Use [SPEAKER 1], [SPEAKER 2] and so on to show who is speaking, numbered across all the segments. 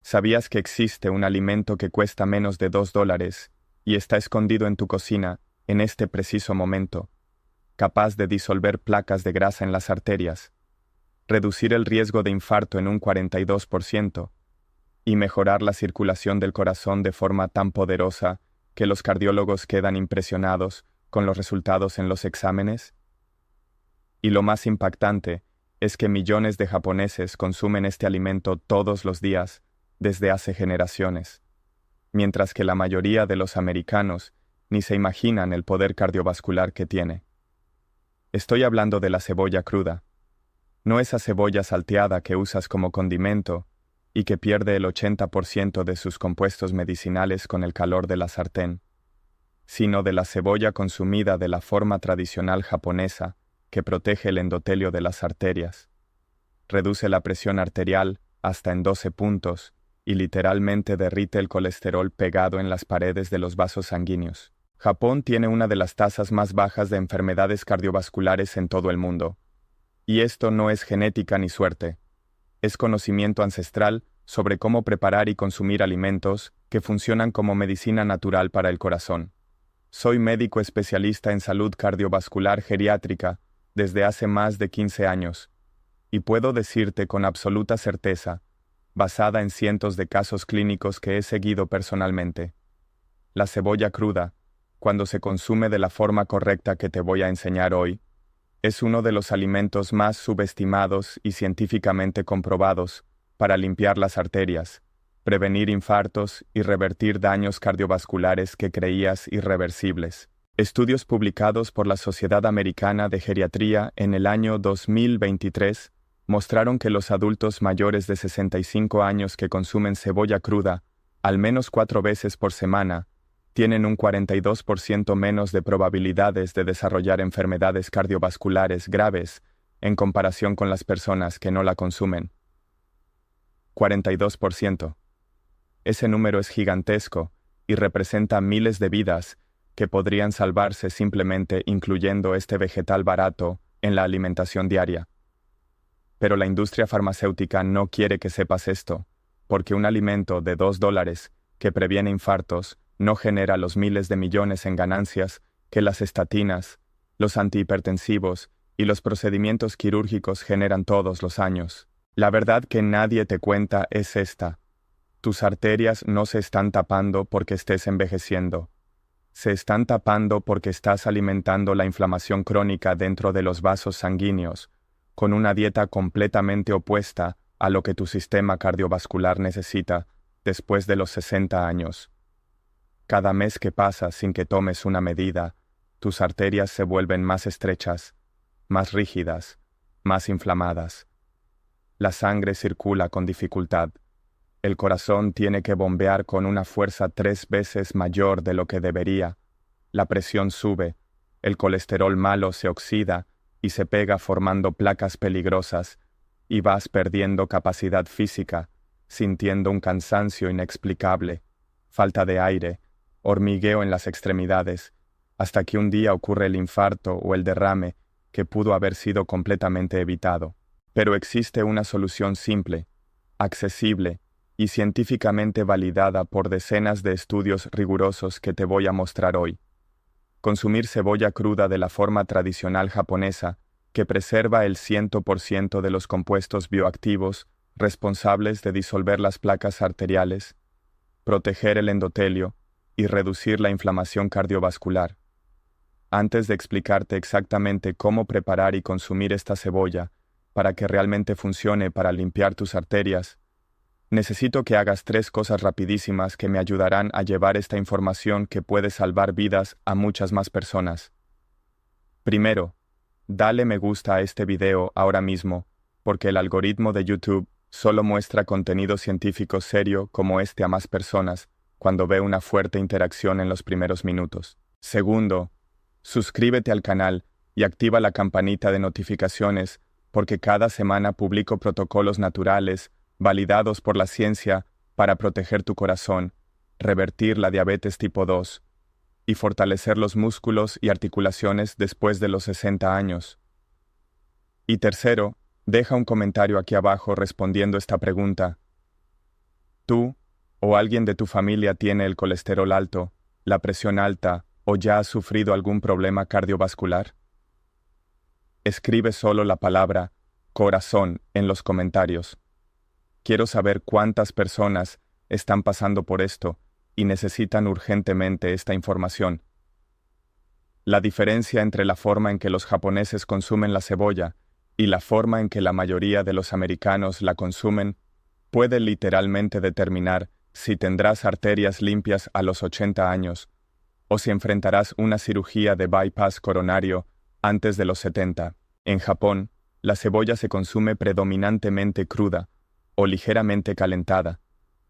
[SPEAKER 1] ¿Sabías que existe un alimento que cuesta menos de $2 y está escondido en tu cocina en este preciso momento, capaz de disolver placas de grasa en las arterias, reducir el riesgo de infarto en un 42% y mejorar la circulación del corazón de forma tan poderosa que los cardiólogos quedan impresionados con los resultados en los exámenes? Y lo más impactante es que millones de japoneses consumen este alimento todos los días desde hace generaciones, mientras que la mayoría de los americanos ni se imaginan el poder cardiovascular que tiene. Estoy hablando de la cebolla cruda, no esa cebolla salteada que usas como condimento y que pierde el 80% de sus compuestos medicinales con el calor de la sartén, sino de la cebolla consumida de la forma tradicional japonesa que protege el endotelio de las arterias, reduce la presión arterial hasta en 12 puntos y literalmente derrite el colesterol pegado en las paredes de los vasos sanguíneos. Japón tiene una de las tasas más bajas de enfermedades cardiovasculares en todo el mundo. Y esto no es genética ni suerte. Es conocimiento ancestral sobre cómo preparar y consumir alimentos que funcionan como medicina natural para el corazón. Soy médico especialista en salud cardiovascular geriátrica desde hace más de 15 años, y puedo decirte con absoluta certeza, basada en cientos de casos clínicos que he seguido personalmente, la cebolla cruda, cuando se consume de la forma correcta que te voy a enseñar hoy, es uno de los alimentos más subestimados y científicamente comprobados para limpiar las arterias, prevenir infartos y revertir daños cardiovasculares que creías irreversibles. Estudios publicados por la Sociedad Americana de Geriatría en el año 2023 mostraron que los adultos mayores de 65 años que consumen cebolla cruda al menos 4 veces por semana tienen un 42% menos de probabilidades de desarrollar enfermedades cardiovasculares graves en comparación con las personas que no la consumen. 42%. Ese número es gigantesco y representa miles de vidas que podrían salvarse simplemente incluyendo este vegetal barato en la alimentación diaria. Pero la industria farmacéutica no quiere que sepas esto, porque un alimento de $2 que previene infartos no genera los miles de millones en ganancias que las estatinas, los antihipertensivos y los procedimientos quirúrgicos generan todos los años. La verdad que nadie te cuenta es esta. Tus arterias no se están tapando porque estés envejeciendo. Se están tapando porque estás alimentando la inflamación crónica dentro de los vasos sanguíneos, con una dieta completamente opuesta a lo que tu sistema cardiovascular necesita después de los 60 años. Cada mes que pasa sin que tomes una medida, tus arterias se vuelven más estrechas, más rígidas, más inflamadas. La sangre circula con dificultad. El corazón tiene que bombear con una fuerza 3 veces mayor de lo que debería. La presión sube, el colesterol malo se oxida y se pega formando placas peligrosas, y vas perdiendo capacidad física, sintiendo un cansancio inexplicable, falta de aire, hormigueo en las extremidades, hasta que un día ocurre el infarto o el derrame que pudo haber sido completamente evitado. Pero existe una solución simple, accesible y científicamente validada por decenas de estudios rigurosos que te voy a mostrar hoy. Consumir cebolla cruda de la forma tradicional japonesa, que preserva el 100% de los compuestos bioactivos responsables de disolver las placas arteriales, proteger el endotelio y reducir la inflamación cardiovascular. Antes de explicarte exactamente cómo preparar y consumir esta cebolla para que realmente funcione para limpiar tus arterias, necesito que hagas 3 cosas rapidísimas que me ayudarán a llevar esta información que puede salvar vidas a muchas más personas. Primero, dale me gusta a este video ahora mismo, porque el algoritmo de YouTube solo muestra contenido científico serio como este a más personas cuando ve una fuerte interacción en los primeros minutos. Segundo, suscríbete al canal y activa la campanita de notificaciones porque cada semana publico protocolos naturales validados por la ciencia para proteger tu corazón, revertir la diabetes tipo 2 y fortalecer los músculos y articulaciones después de los 60 años. Y tercero, deja un comentario aquí abajo respondiendo esta pregunta. ¿Tú o alguien de tu familia tiene el colesterol alto, la presión alta o ya has sufrido algún problema cardiovascular? Escribe solo la palabra corazón en los comentarios. Quiero saber cuántas personas están pasando por esto y necesitan urgentemente esta información. La diferencia entre la forma en que los japoneses consumen la cebolla y la forma en que la mayoría de los americanos la consumen puede literalmente determinar si tendrás arterias limpias a los 80 años o si enfrentarás una cirugía de bypass coronario antes de los 70. En Japón, la cebolla se consume predominantemente cruda o ligeramente calentada,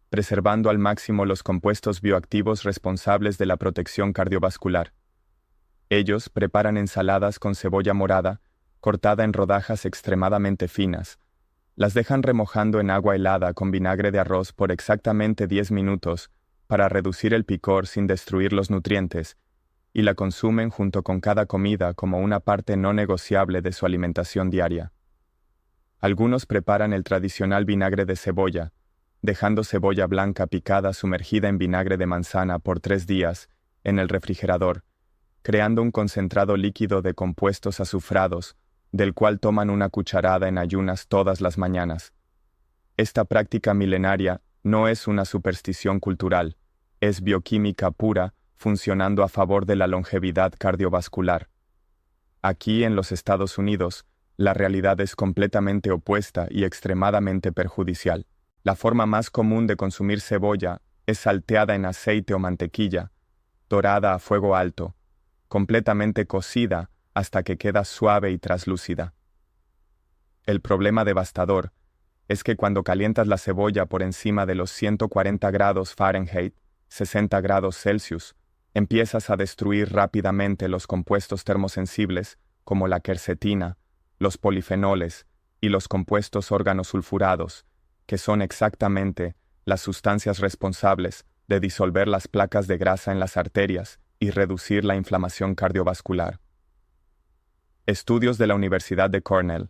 [SPEAKER 1] preservando al máximo los compuestos bioactivos responsables de la protección cardiovascular. Ellos preparan ensaladas con cebolla morada, cortada en rodajas extremadamente finas. Las dejan remojando en agua helada con vinagre de arroz por exactamente 10 minutos para reducir el picor sin destruir los nutrientes, y la consumen junto con cada comida como una parte no negociable de su alimentación diaria. Algunos preparan el tradicional vinagre de cebolla, dejando cebolla blanca picada sumergida en vinagre de manzana por 3 días en el refrigerador, creando un concentrado líquido de compuestos azufrados, del cual toman una cucharada en ayunas todas las mañanas. Esta práctica milenaria no es una superstición cultural, es bioquímica pura, funcionando a favor de la longevidad cardiovascular. Aquí en los Estados Unidos, la realidad es completamente opuesta y extremadamente perjudicial. La forma más común de consumir cebolla es salteada en aceite o mantequilla, dorada a fuego alto, completamente cocida hasta que queda suave y traslúcida. El problema devastador es que cuando calientas la cebolla por encima de los 140 grados Fahrenheit, 60 grados Celsius, empiezas a destruir rápidamente los compuestos termosensibles como la quercetina, los polifenoles y los compuestos organosulfurados, que son exactamente las sustancias responsables de disolver las placas de grasa en las arterias y reducir la inflamación cardiovascular. Estudios de la Universidad de Cornell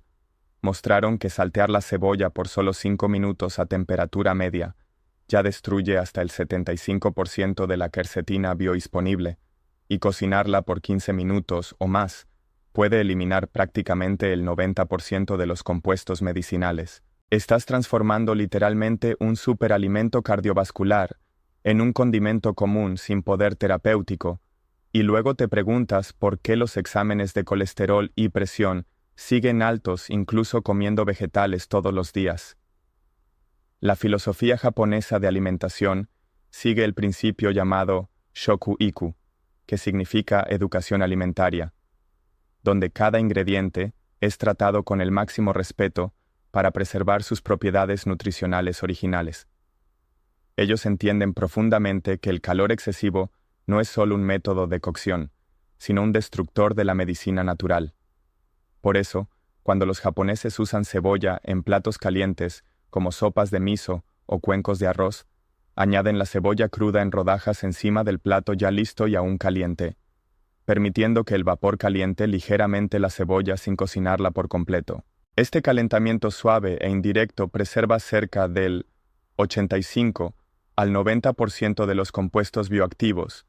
[SPEAKER 1] mostraron que saltear la cebolla por solo 5 minutos a temperatura media ya destruye hasta el 75% de la quercetina biodisponible, y cocinarla por 15 minutos o más puede eliminar prácticamente el 90% de los compuestos medicinales. Estás transformando literalmente un superalimento cardiovascular en un condimento común sin poder terapéutico, y luego te preguntas por qué los exámenes de colesterol y presión siguen altos incluso comiendo vegetales todos los días. La filosofía japonesa de alimentación sigue el principio llamado Shoku-iku, que significa educación alimentaria, donde cada ingrediente es tratado con el máximo respeto para preservar sus propiedades nutricionales originales. Ellos entienden profundamente que el calor excesivo no es solo un método de cocción, sino un destructor de la medicina natural. Por eso, cuando los japoneses usan cebolla en platos calientes, como sopas de miso o cuencos de arroz, añaden la cebolla cruda en rodajas encima del plato ya listo y aún caliente, permitiendo que el vapor caliente ligeramente la cebolla sin cocinarla por completo. Este calentamiento suave e indirecto preserva cerca del 85 al 90% de los compuestos bioactivos,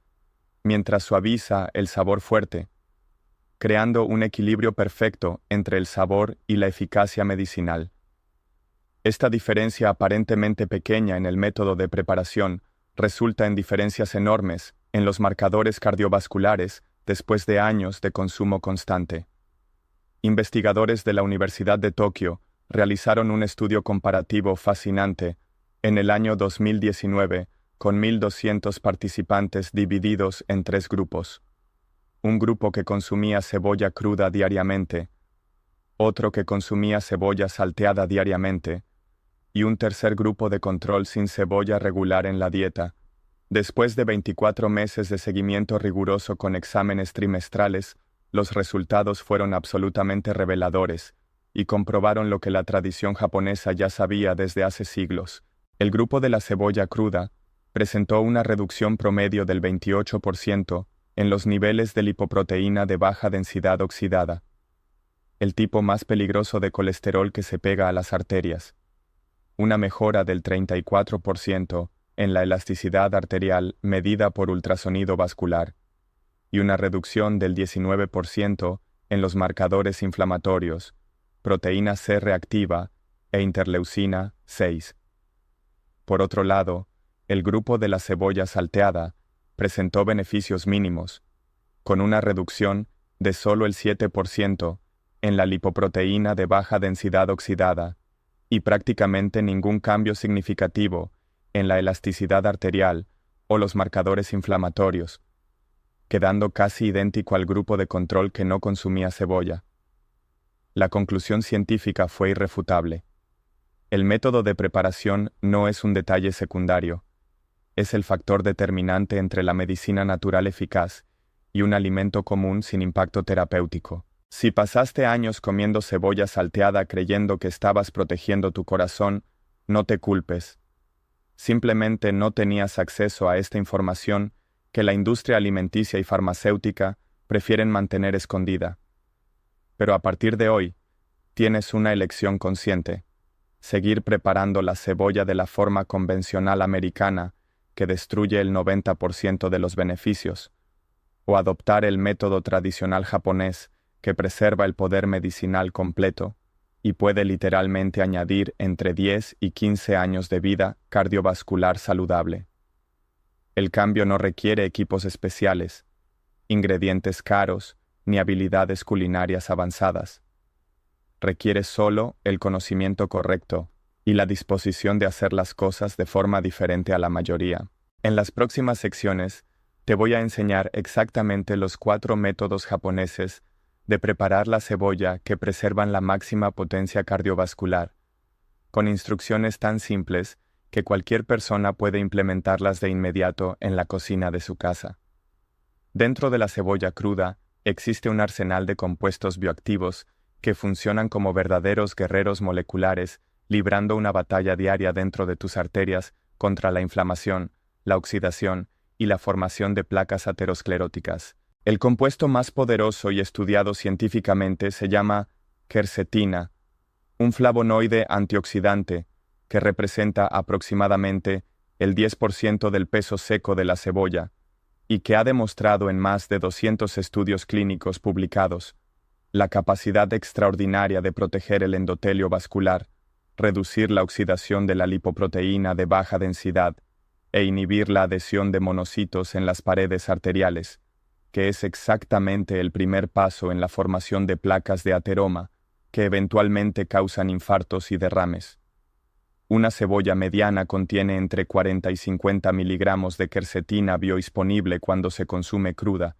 [SPEAKER 1] mientras suaviza el sabor fuerte, creando un equilibrio perfecto entre el sabor y la eficacia medicinal. Esta diferencia aparentemente pequeña en el método de preparación resulta en diferencias enormes en los marcadores cardiovasculares después de años de consumo constante. Investigadores de la Universidad de Tokio realizaron un estudio comparativo fascinante en el año 2019 con 1.200 participantes divididos en 3 grupos. Un grupo que consumía cebolla cruda diariamente, otro que consumía cebolla salteada diariamente, y un tercer grupo de control sin cebolla regular en la dieta. Después de 24 meses de seguimiento riguroso con exámenes trimestrales, los resultados fueron absolutamente reveladores y comprobaron lo que la tradición japonesa ya sabía desde hace siglos. El grupo de la cebolla cruda presentó una reducción promedio del 28% en los niveles de lipoproteína de baja densidad oxidada, el tipo más peligroso de colesterol que se pega a las arterias. una mejora del 34% en la elasticidad arterial medida por ultrasonido vascular y una reducción del 19% en los marcadores inflamatorios, proteína C reactiva e interleucina 6. Por otro lado, el grupo de la cebolla salteada presentó beneficios mínimos, con una reducción de solo el 7% en la lipoproteína de baja densidad oxidada y prácticamente ningún cambio significativo en la elasticidad arterial o los marcadores inflamatorios, quedando casi idéntico al grupo de control que no consumía cebolla. La conclusión científica fue irrefutable. El método de preparación no es un detalle secundario, es el factor determinante entre la medicina natural eficaz y un alimento común sin impacto terapéutico. Si pasaste años comiendo cebolla salteada creyendo que estabas protegiendo tu corazón, no te culpes. Simplemente no tenías acceso a esta información que la industria alimenticia y farmacéutica prefieren mantener escondida. Pero a partir de hoy, tienes una elección consciente: seguir preparando la cebolla de la forma convencional americana que destruye el 90% de los beneficios, o adoptar el método tradicional japonés que preserva el poder medicinal completo y puede literalmente añadir entre 10 y 15 años de vida cardiovascular saludable. El cambio no requiere equipos especiales, ingredientes caros ni habilidades culinarias avanzadas. Requiere solo el conocimiento correcto y la disposición de hacer las cosas de forma diferente a la mayoría. En las próximas secciones, te voy a enseñar exactamente los 4 métodos japoneses de preparar la cebolla que preservan la máxima potencia cardiovascular, con instrucciones tan simples que cualquier persona puede implementarlas de inmediato en la cocina de su casa. Dentro de la cebolla cruda existe un arsenal de compuestos bioactivos que funcionan como verdaderos guerreros moleculares, librando una batalla diaria dentro de tus arterias contra la inflamación, la oxidación y la formación de placas ateroscleróticas. El compuesto más poderoso y estudiado científicamente se llama quercetina, un flavonoide antioxidante que representa aproximadamente el 10% del peso seco de la cebolla y que ha demostrado en más de 200 estudios clínicos publicados la capacidad extraordinaria de proteger el endotelio vascular, reducir la oxidación de la lipoproteína de baja densidad e inhibir la adhesión de monocitos en las paredes arteriales, que es exactamente el primer paso en la formación de placas de ateroma, que eventualmente causan infartos y derrames. Una cebolla mediana contiene entre 40 y 50 miligramos de quercetina biodisponible cuando se consume cruda,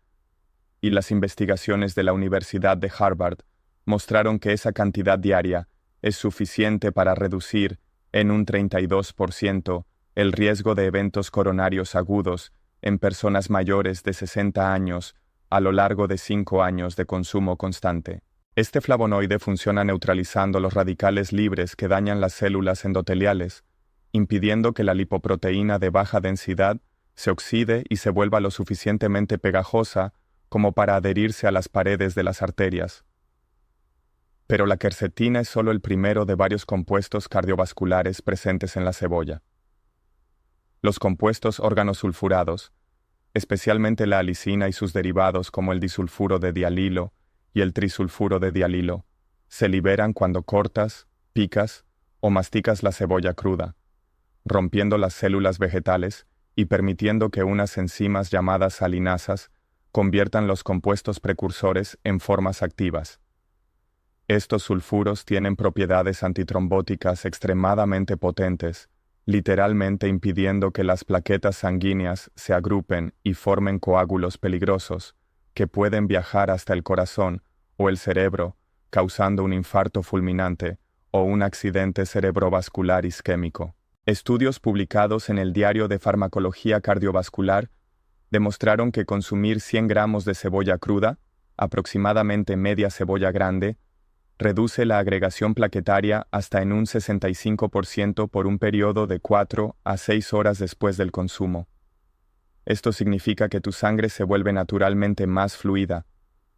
[SPEAKER 1] y las investigaciones de la Universidad de Harvard mostraron que esa cantidad diaria es suficiente para reducir en un 32% el riesgo de eventos coronarios agudos en personas mayores de 60 años a lo largo de 5 años de consumo constante. Este flavonoide funciona neutralizando los radicales libres que dañan las células endoteliales, impidiendo que la lipoproteína de baja densidad se oxide y se vuelva lo suficientemente pegajosa como para adherirse a las paredes de las arterias. Pero la quercetina es solo el primero de varios compuestos cardiovasculares presentes en la cebolla. Los compuestos organosulfurados, especialmente la alicina y sus derivados como el disulfuro de dialilo y el trisulfuro de dialilo, se liberan cuando cortas, picas o masticas la cebolla cruda, rompiendo las células vegetales y permitiendo que unas enzimas llamadas salinasas conviertan los compuestos precursores en formas activas. Estos sulfuros tienen propiedades antitrombóticas extremadamente potentes, literalmente impidiendo que las plaquetas sanguíneas se agrupen y formen coágulos peligrosos, que pueden viajar hasta el corazón o el cerebro, causando un infarto fulminante o un accidente cerebrovascular isquémico. Estudios publicados en el Diario de Farmacología Cardiovascular demostraron que consumir 100 gramos de cebolla cruda, aproximadamente media cebolla grande, reduce la agregación plaquetaria hasta en un 65% por un periodo de 4 a 6 horas después del consumo. Esto significa que tu sangre se vuelve naturalmente más fluida,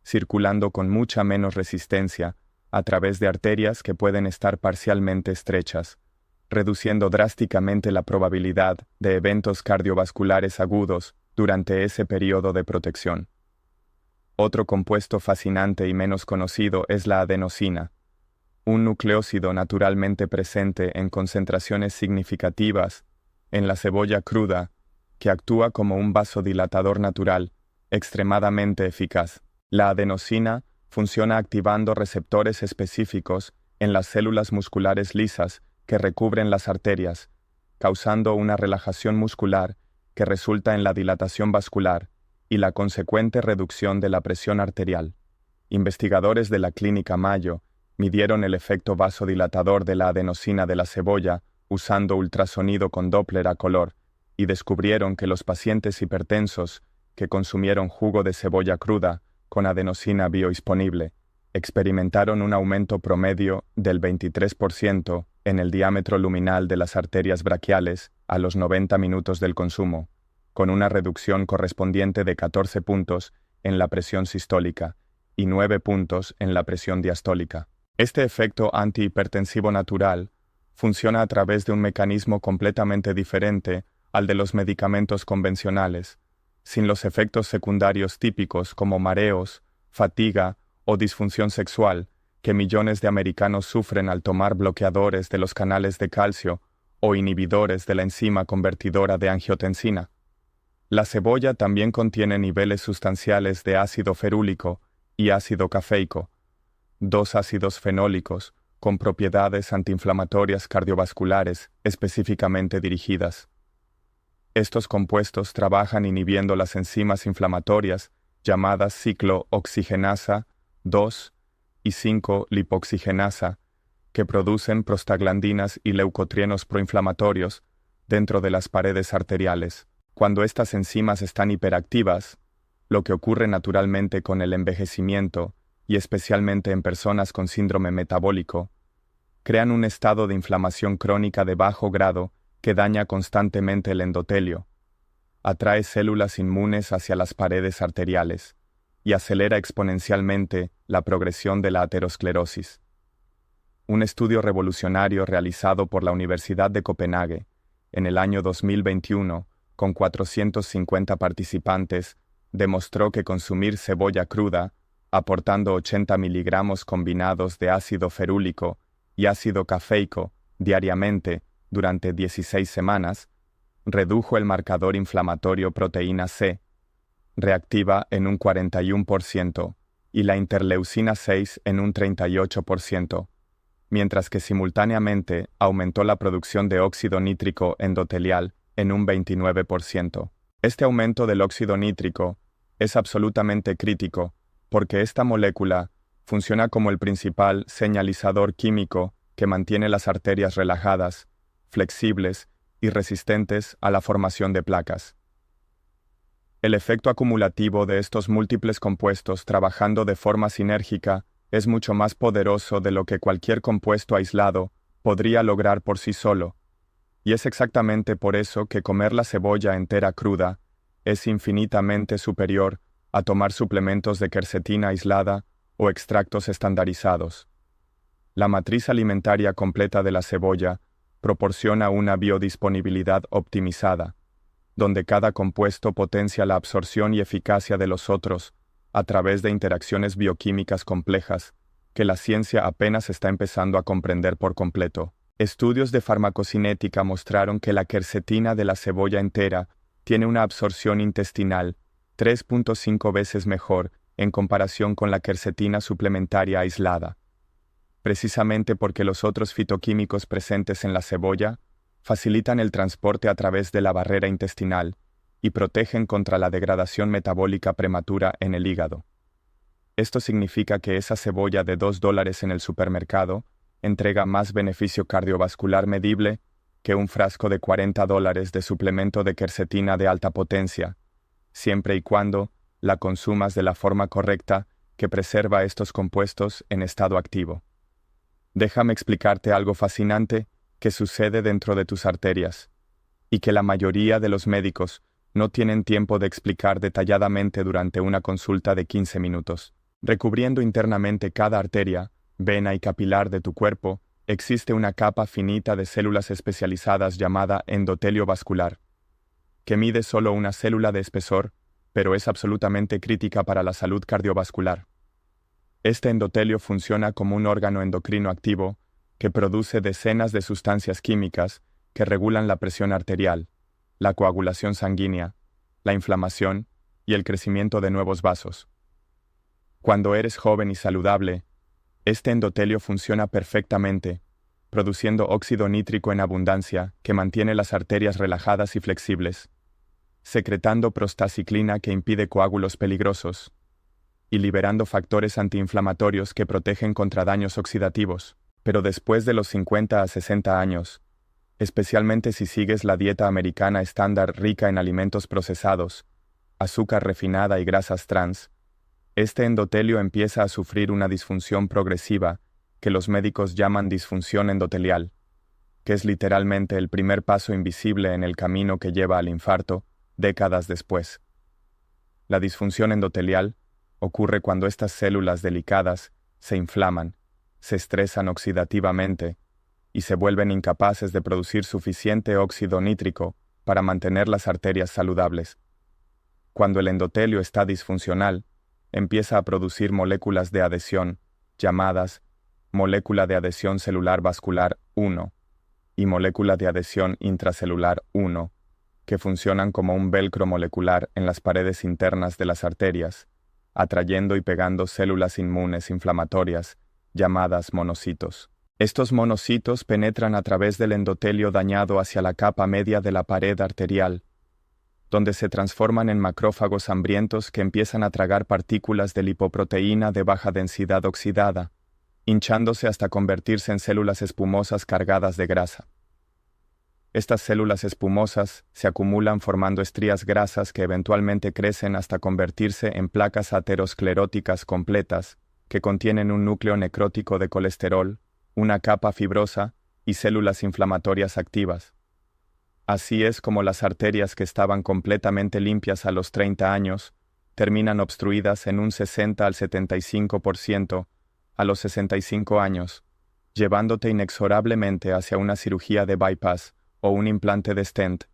[SPEAKER 1] circulando con mucha menos resistencia a través de arterias que pueden estar parcialmente estrechas, reduciendo drásticamente la probabilidad de eventos cardiovasculares agudos durante ese periodo de protección. Otro compuesto fascinante y menos conocido es la adenosina, un nucleósido naturalmente presente en concentraciones significativas en la cebolla cruda, que actúa como un vasodilatador natural, extremadamente eficaz. La adenosina funciona activando receptores específicos en las células musculares lisas que recubren las arterias, causando una relajación muscular que resulta en la dilatación vascular y la consecuente reducción de la presión arterial. Investigadores de la Clínica Mayo midieron el efecto vasodilatador de la adenosina de la cebolla usando ultrasonido con Doppler a color y descubrieron que los pacientes hipertensos que consumieron jugo de cebolla cruda con adenosina biodisponible experimentaron un aumento promedio del 23% en el diámetro luminal de las arterias braquiales a los 90 minutos del consumo, con una reducción correspondiente de 14 puntos en la presión sistólica y 9 puntos en la presión diastólica. Este efecto antihipertensivo natural funciona a través de un mecanismo completamente diferente al de los medicamentos convencionales, sin los efectos secundarios típicos como mareos, fatiga o disfunción sexual que millones de americanos sufren al tomar bloqueadores de los canales de calcio o inhibidores de la enzima convertidora de angiotensina. La cebolla también contiene niveles sustanciales de ácido ferúlico y ácido cafeico, dos ácidos fenólicos con propiedades antiinflamatorias cardiovasculares específicamente dirigidas. Estos compuestos trabajan inhibiendo las enzimas inflamatorias llamadas ciclooxigenasa 2 y 5-lipoxigenasa, que producen prostaglandinas y leucotrienos proinflamatorios dentro de las paredes arteriales. Cuando estas enzimas están hiperactivas, lo que ocurre naturalmente con el envejecimiento, y especialmente en personas con síndrome metabólico, crean un estado de inflamación crónica de bajo grado que daña constantemente el endotelio, atrae células inmunes hacia las paredes arteriales y acelera exponencialmente la progresión de la aterosclerosis. Un estudio revolucionario realizado por la Universidad de Copenhague en el año 2021 con 450 participantes demostró que consumir cebolla cruda, aportando 80 miligramos combinados de ácido ferúlico y ácido cafeico diariamente durante 16 semanas, redujo el marcador inflamatorio proteína C, reactiva en un 41%, y la interleucina 6 en un 38%, mientras que simultáneamente aumentó la producción de óxido nítrico endotelial en un 29%. Este aumento del óxido nítrico es absolutamente crítico porque esta molécula funciona como el principal señalizador químico que mantiene las arterias relajadas, flexibles y resistentes a la formación de placas. El efecto acumulativo de estos múltiples compuestos trabajando de forma sinérgica es mucho más poderoso de lo que cualquier compuesto aislado podría lograr por sí solo, y es exactamente por eso que comer la cebolla entera cruda es infinitamente superior a tomar suplementos de quercetina aislada o extractos estandarizados. La matriz alimentaria completa de la cebolla proporciona una biodisponibilidad optimizada, donde cada compuesto potencia la absorción y eficacia de los otros a través de interacciones bioquímicas complejas que la ciencia apenas está empezando a comprender por completo. Estudios de farmacocinética mostraron que la quercetina de la cebolla entera tiene una absorción intestinal 3.5 veces mejor en comparación con la quercetina suplementaria aislada, precisamente porque los otros fitoquímicos presentes en la cebolla facilitan el transporte a través de la barrera intestinal y protegen contra la degradación metabólica prematura en el hígado. Esto significa que esa cebolla de $2 en el supermercado entrega más beneficio cardiovascular medible que un frasco de $40 de suplemento de quercetina de alta potencia, siempre y cuando la consumas de la forma correcta que preserva estos compuestos en estado activo. Déjame explicarte algo fascinante que sucede dentro de tus arterias, y que la mayoría de los médicos no tienen tiempo de explicar detalladamente durante una consulta de 15 minutos. Recubriendo internamente cada arteria, vena y capilar de tu cuerpo, existe una capa finita de células especializadas llamada endotelio vascular, que mide solo una célula de espesor, pero es absolutamente crítica para la salud cardiovascular. Este endotelio funciona como un órgano endocrino activo que produce decenas de sustancias químicas que regulan la presión arterial, la coagulación sanguínea, la inflamación y el crecimiento de nuevos vasos. Cuando eres joven y saludable, este endotelio funciona perfectamente, produciendo óxido nítrico en abundancia que mantiene las arterias relajadas y flexibles, secretando prostaciclina que impide coágulos peligrosos, y liberando factores antiinflamatorios que protegen contra daños oxidativos. Pero después de los 50 a 60 años, especialmente si sigues la dieta americana estándar rica en alimentos procesados, azúcar refinada y grasas trans, este endotelio empieza a sufrir una disfunción progresiva que los médicos llaman disfunción endotelial, que es literalmente el primer paso invisible en el camino que lleva al infarto décadas después. La disfunción endotelial ocurre cuando estas células delicadas se inflaman, se estresan oxidativamente y se vuelven incapaces de producir suficiente óxido nítrico para mantener las arterias saludables. Cuando el endotelio está disfuncional, empieza a producir moléculas de adhesión, llamadas molécula de adhesión celular vascular 1 y molécula de adhesión intracelular 1, que funcionan como un velcro molecular en las paredes internas de las arterias, atrayendo y pegando células inmunes inflamatorias, llamadas monocitos. Estos monocitos penetran a través del endotelio dañado hacia la capa media de la pared arterial, donde se transforman en macrófagos hambrientos que empiezan a tragar partículas de lipoproteína de baja densidad oxidada, hinchándose hasta convertirse en células espumosas cargadas de grasa. Estas células espumosas se acumulan formando estrías grasas que eventualmente crecen hasta convertirse en placas ateroscleróticas completas que contienen un núcleo necrótico de colesterol, una capa fibrosa y células inflamatorias activas. Así es como las arterias que estaban completamente limpias a los 30 años terminan obstruidas en un 60 al 75% a los 65 años, llevándote inexorablemente hacia una cirugía de bypass o un implante de stent,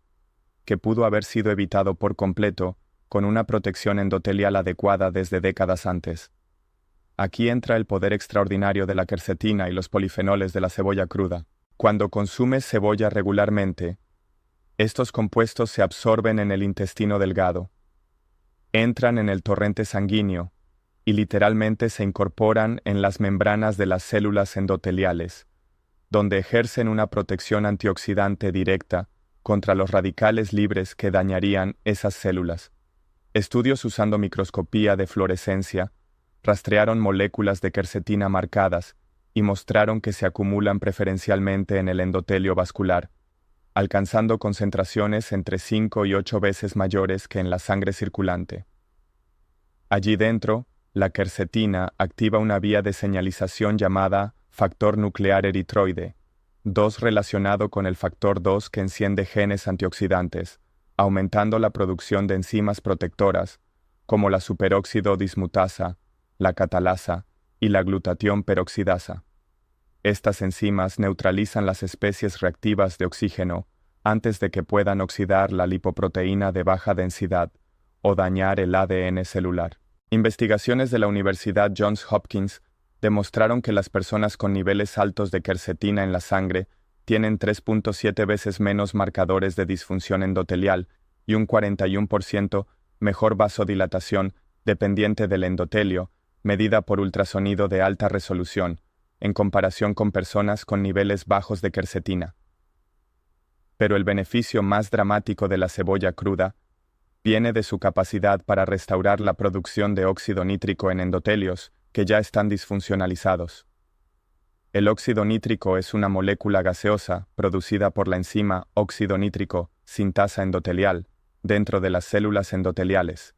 [SPEAKER 1] que pudo haber sido evitado por completo con una protección endotelial adecuada desde décadas antes. Aquí entra el poder extraordinario de la quercetina y los polifenoles de la cebolla cruda. Cuando consumes cebolla regularmente, estos compuestos se absorben en el intestino delgado, entran en el torrente sanguíneo y literalmente se incorporan en las membranas de las células endoteliales, donde ejercen una protección antioxidante directa contra los radicales libres que dañarían esas células. Estudios usando microscopía de fluorescencia rastrearon moléculas de quercetina marcadas y mostraron que se acumulan preferencialmente en el endotelio vascular, alcanzando concentraciones entre 5 y 8 veces mayores que en la sangre circulante. Allí dentro, la quercetina activa una vía de señalización llamada factor nuclear eritroide, 2 relacionado con el factor 2 que enciende genes antioxidantes, aumentando la producción de enzimas protectoras, como la superóxido dismutasa, la catalasa y la glutatión peroxidasa. Estas enzimas neutralizan las especies reactivas de oxígeno antes de que puedan oxidar la lipoproteína de baja densidad o dañar el ADN celular. Investigaciones de la Universidad Johns Hopkins demostraron que las personas con niveles altos de quercetina en la sangre tienen 3.7 veces menos marcadores de disfunción endotelial y un 41% mejor vasodilatación dependiente del endotelio, medida por ultrasonido de alta resolución, en comparación con personas con niveles bajos de quercetina. Pero el beneficio más dramático de la cebolla cruda viene de su capacidad para restaurar la producción de óxido nítrico en endotelios que ya están disfuncionalizados. El óxido nítrico es una molécula gaseosa producida por la enzima óxido nítrico sintasa endotelial dentro de las células endoteliales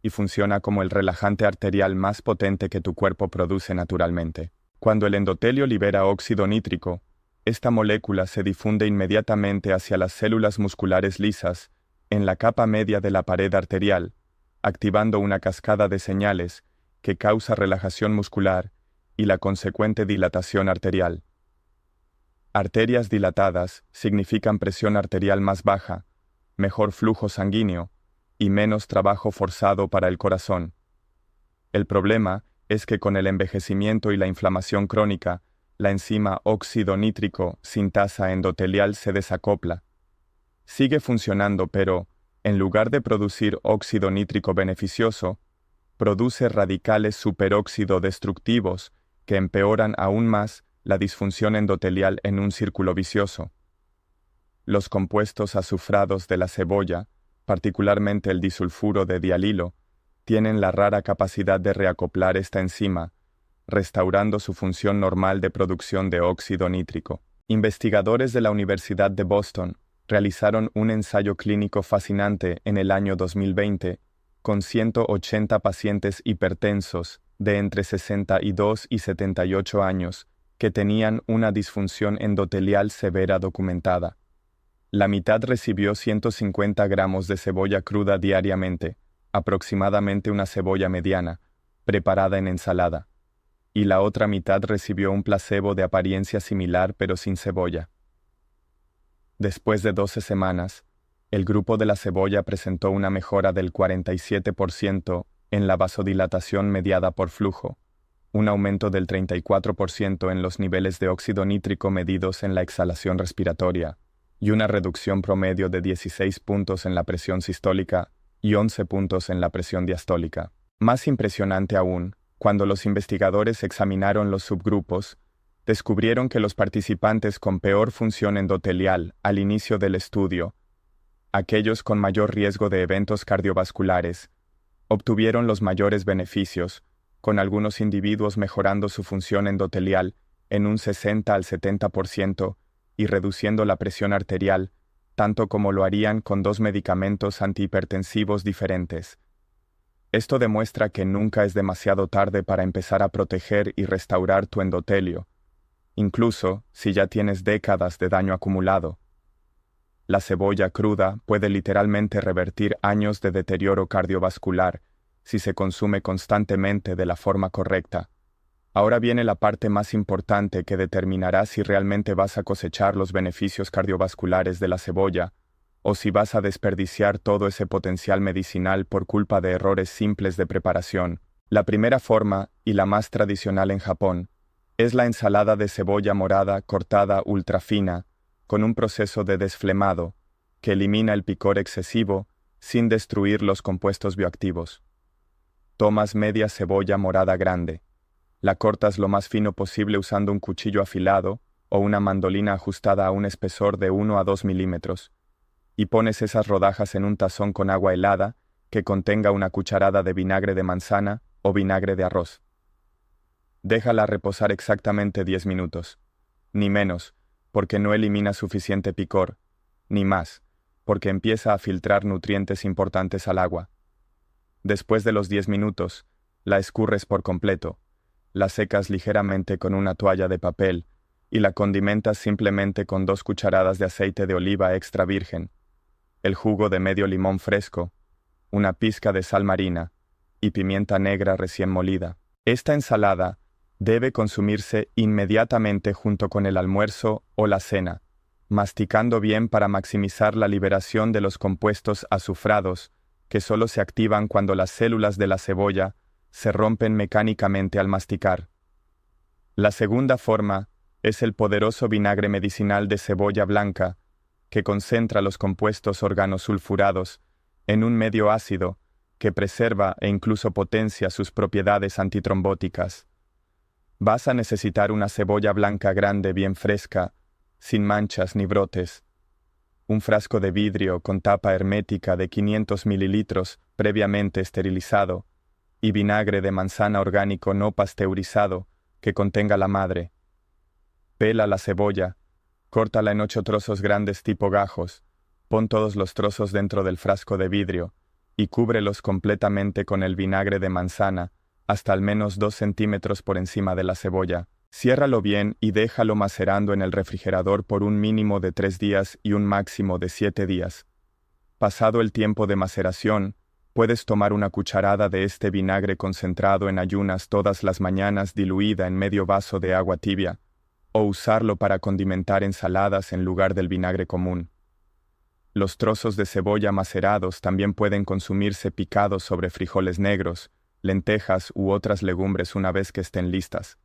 [SPEAKER 1] y funciona como el relajante arterial más potente que tu cuerpo produce naturalmente. Cuando el endotelio libera óxido nítrico, esta molécula se difunde inmediatamente hacia las células musculares lisas en la capa media de la pared arterial, activando una cascada de señales que causa relajación muscular y la consecuente dilatación arterial. Arterias dilatadas significan presión arterial más baja, mejor flujo sanguíneo y menos trabajo forzado para el corazón. El problema es que con el envejecimiento y la inflamación crónica, la enzima óxido nítrico sintasa endotelial se desacopla. Sigue funcionando, pero, en lugar de producir óxido nítrico beneficioso, produce radicales superóxido destructivos que empeoran aún más la disfunción endotelial en un círculo vicioso. Los compuestos azufrados de la cebolla, particularmente el disulfuro de dialilo, tienen la rara capacidad de reacoplar esta enzima, restaurando su función normal de producción de óxido nítrico. Investigadores de la Universidad de Boston realizaron un ensayo clínico fascinante en el año 2020 con 180 pacientes hipertensos de entre 62 y 78 años que tenían una disfunción endotelial severa documentada. La mitad recibió 150 gramos de cebolla cruda diariamente, aproximadamente una cebolla mediana, preparada en ensalada, y la otra mitad recibió un placebo de apariencia similar pero sin cebolla. Después de 12 semanas, el grupo de la cebolla presentó una mejora del 47% en la vasodilatación mediada por flujo, un aumento del 34% en los niveles de óxido nítrico medidos en la exhalación respiratoria, y una reducción promedio de 16 puntos en la presión sistólica y 11 puntos en la presión diastólica. Más impresionante aún, cuando los investigadores examinaron los subgrupos, descubrieron que los participantes con peor función endotelial al inicio del estudio, aquellos con mayor riesgo de eventos cardiovasculares, obtuvieron los mayores beneficios, con algunos individuos mejorando su función endotelial en un 60 al 70% y reduciendo la presión arterial, tanto como lo harían con 2 medicamentos antihipertensivos diferentes. Esto demuestra que nunca es demasiado tarde para empezar a proteger y restaurar tu endotelio, incluso si ya tienes décadas de daño acumulado. La cebolla cruda puede literalmente revertir años de deterioro cardiovascular si se consume constantemente de la forma correcta. Ahora viene la parte más importante que determinará si realmente vas a cosechar los beneficios cardiovasculares de la cebolla o si vas a desperdiciar todo ese potencial medicinal por culpa de errores simples de preparación. La primera forma, y la más tradicional en Japón, es la ensalada de cebolla morada cortada ultrafina, con un proceso de desflemado, que elimina el picor excesivo sin destruir los compuestos bioactivos. Tomas media cebolla morada grande. La cortas lo más fino posible usando un cuchillo afilado o una mandolina ajustada a un espesor de 1 a 2 milímetros, y pones esas rodajas en un tazón con agua helada que contenga una cucharada de vinagre de manzana o vinagre de arroz. Déjala reposar exactamente 10 minutos, ni menos, porque no elimina suficiente picor, ni más, porque empieza a filtrar nutrientes importantes al agua. Después de los 10 minutos, la escurres por completo, la secas ligeramente con una toalla de papel y la condimentas simplemente con 2 cucharadas de aceite de oliva extra virgen, el jugo de medio limón fresco, una pizca de sal marina y pimienta negra recién molida. Esta ensalada debe consumirse inmediatamente junto con el almuerzo o la cena, masticando bien para maximizar la liberación de los compuestos azufrados que solo se activan cuando las células de la cebolla se rompen mecánicamente al masticar. La segunda forma es el poderoso vinagre medicinal de cebolla blanca, que concentra los compuestos organosulfurados en un medio ácido que preserva e incluso potencia sus propiedades antitrombóticas. Vas a necesitar una cebolla blanca grande bien fresca, sin manchas ni brotes, un frasco de vidrio con tapa hermética de 500 mililitros previamente esterilizado, y vinagre de manzana orgánico no pasteurizado que contenga la madre. Pela la cebolla, córtala en 8 trozos grandes tipo gajos, pon todos los trozos dentro del frasco de vidrio y cúbrelos completamente con el vinagre de manzana hasta al menos 2 centímetros por encima de la cebolla. Ciérralo bien y déjalo macerando en el refrigerador por un mínimo de 3 días y un máximo de 7 días. Pasado el tiempo de maceración, puedes tomar una cucharada de este vinagre concentrado en ayunas todas las mañanas diluida en medio vaso de agua tibia, o usarlo para condimentar ensaladas en lugar del vinagre común. Los trozos de cebolla macerados también pueden consumirse picados sobre frijoles negros, lentejas u otras legumbres una vez que estén listas.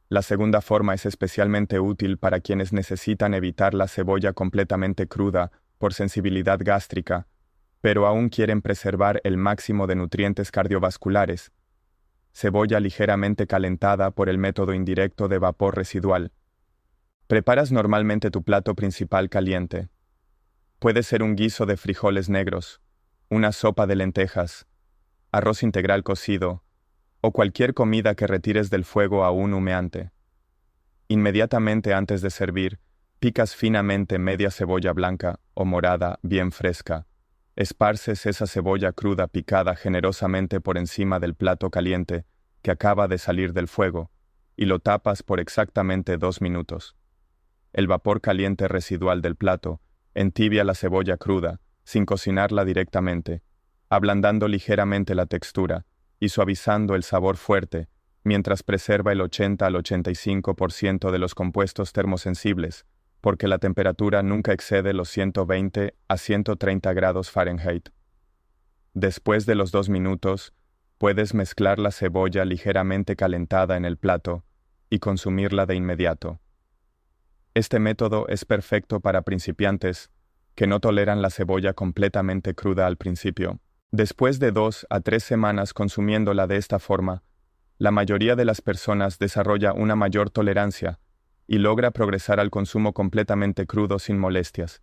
[SPEAKER 1] La segunda forma es especialmente útil para quienes necesitan evitar la cebolla completamente cruda por sensibilidad gástrica, pero aún quieren preservar el máximo de nutrientes cardiovasculares. Cebolla ligeramente calentada por el método indirecto de vapor residual. Preparas normalmente tu plato principal caliente. Puede ser un guiso de frijoles negros, una sopa de lentejas, arroz integral cocido, o cualquier comida que retires del fuego aún humeante. Inmediatamente antes de servir, picas finamente media cebolla blanca o morada bien fresca. Esparces esa cebolla cruda picada generosamente por encima del plato caliente que acaba de salir del fuego y lo tapas por exactamente 2 minutos. El vapor caliente residual del plato entibia la cebolla cruda, sin cocinarla directamente, ablandando ligeramente la textura y suavizando el sabor fuerte, mientras preserva el 80 al 85% de los compuestos termosensibles, porque la temperatura nunca excede los 120 a 130 grados Fahrenheit. Después de los 2 minutos, puedes mezclar la cebolla ligeramente calentada en el plato y consumirla de inmediato. Este método es perfecto para principiantes que no toleran la cebolla completamente cruda al principio. Después de 2 a 3 semanas consumiéndola de esta forma, la mayoría de las personas desarrolla una mayor tolerancia y logra progresar al consumo completamente crudo sin molestias.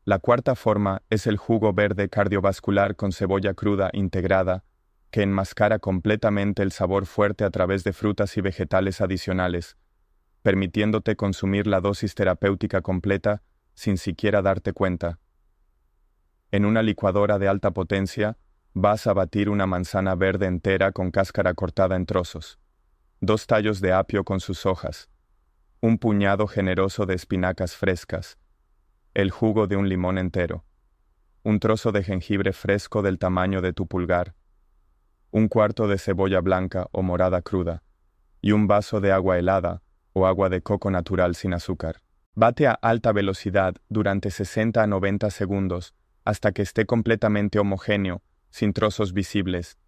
[SPEAKER 1] La cuarta forma es el jugo verde cardiovascular con cebolla cruda integrada, que enmascara completamente el sabor fuerte a través de frutas y vegetales adicionales, permitiéndote consumir la dosis terapéutica completa sin siquiera darte cuenta. En una licuadora de alta potencia, vas a batir una manzana verde entera con cáscara cortada en trozos, 2 tallos de apio con sus hojas, un puñado generoso de espinacas frescas, el jugo de un limón entero, un trozo de jengibre fresco del tamaño de tu pulgar, un cuarto de cebolla blanca o morada cruda, y un vaso de agua helada o agua de coco natural sin azúcar. Bate a alta velocidad durante 60 a 90 segundos hasta que esté completamente homogéneo, sin trozos visibles,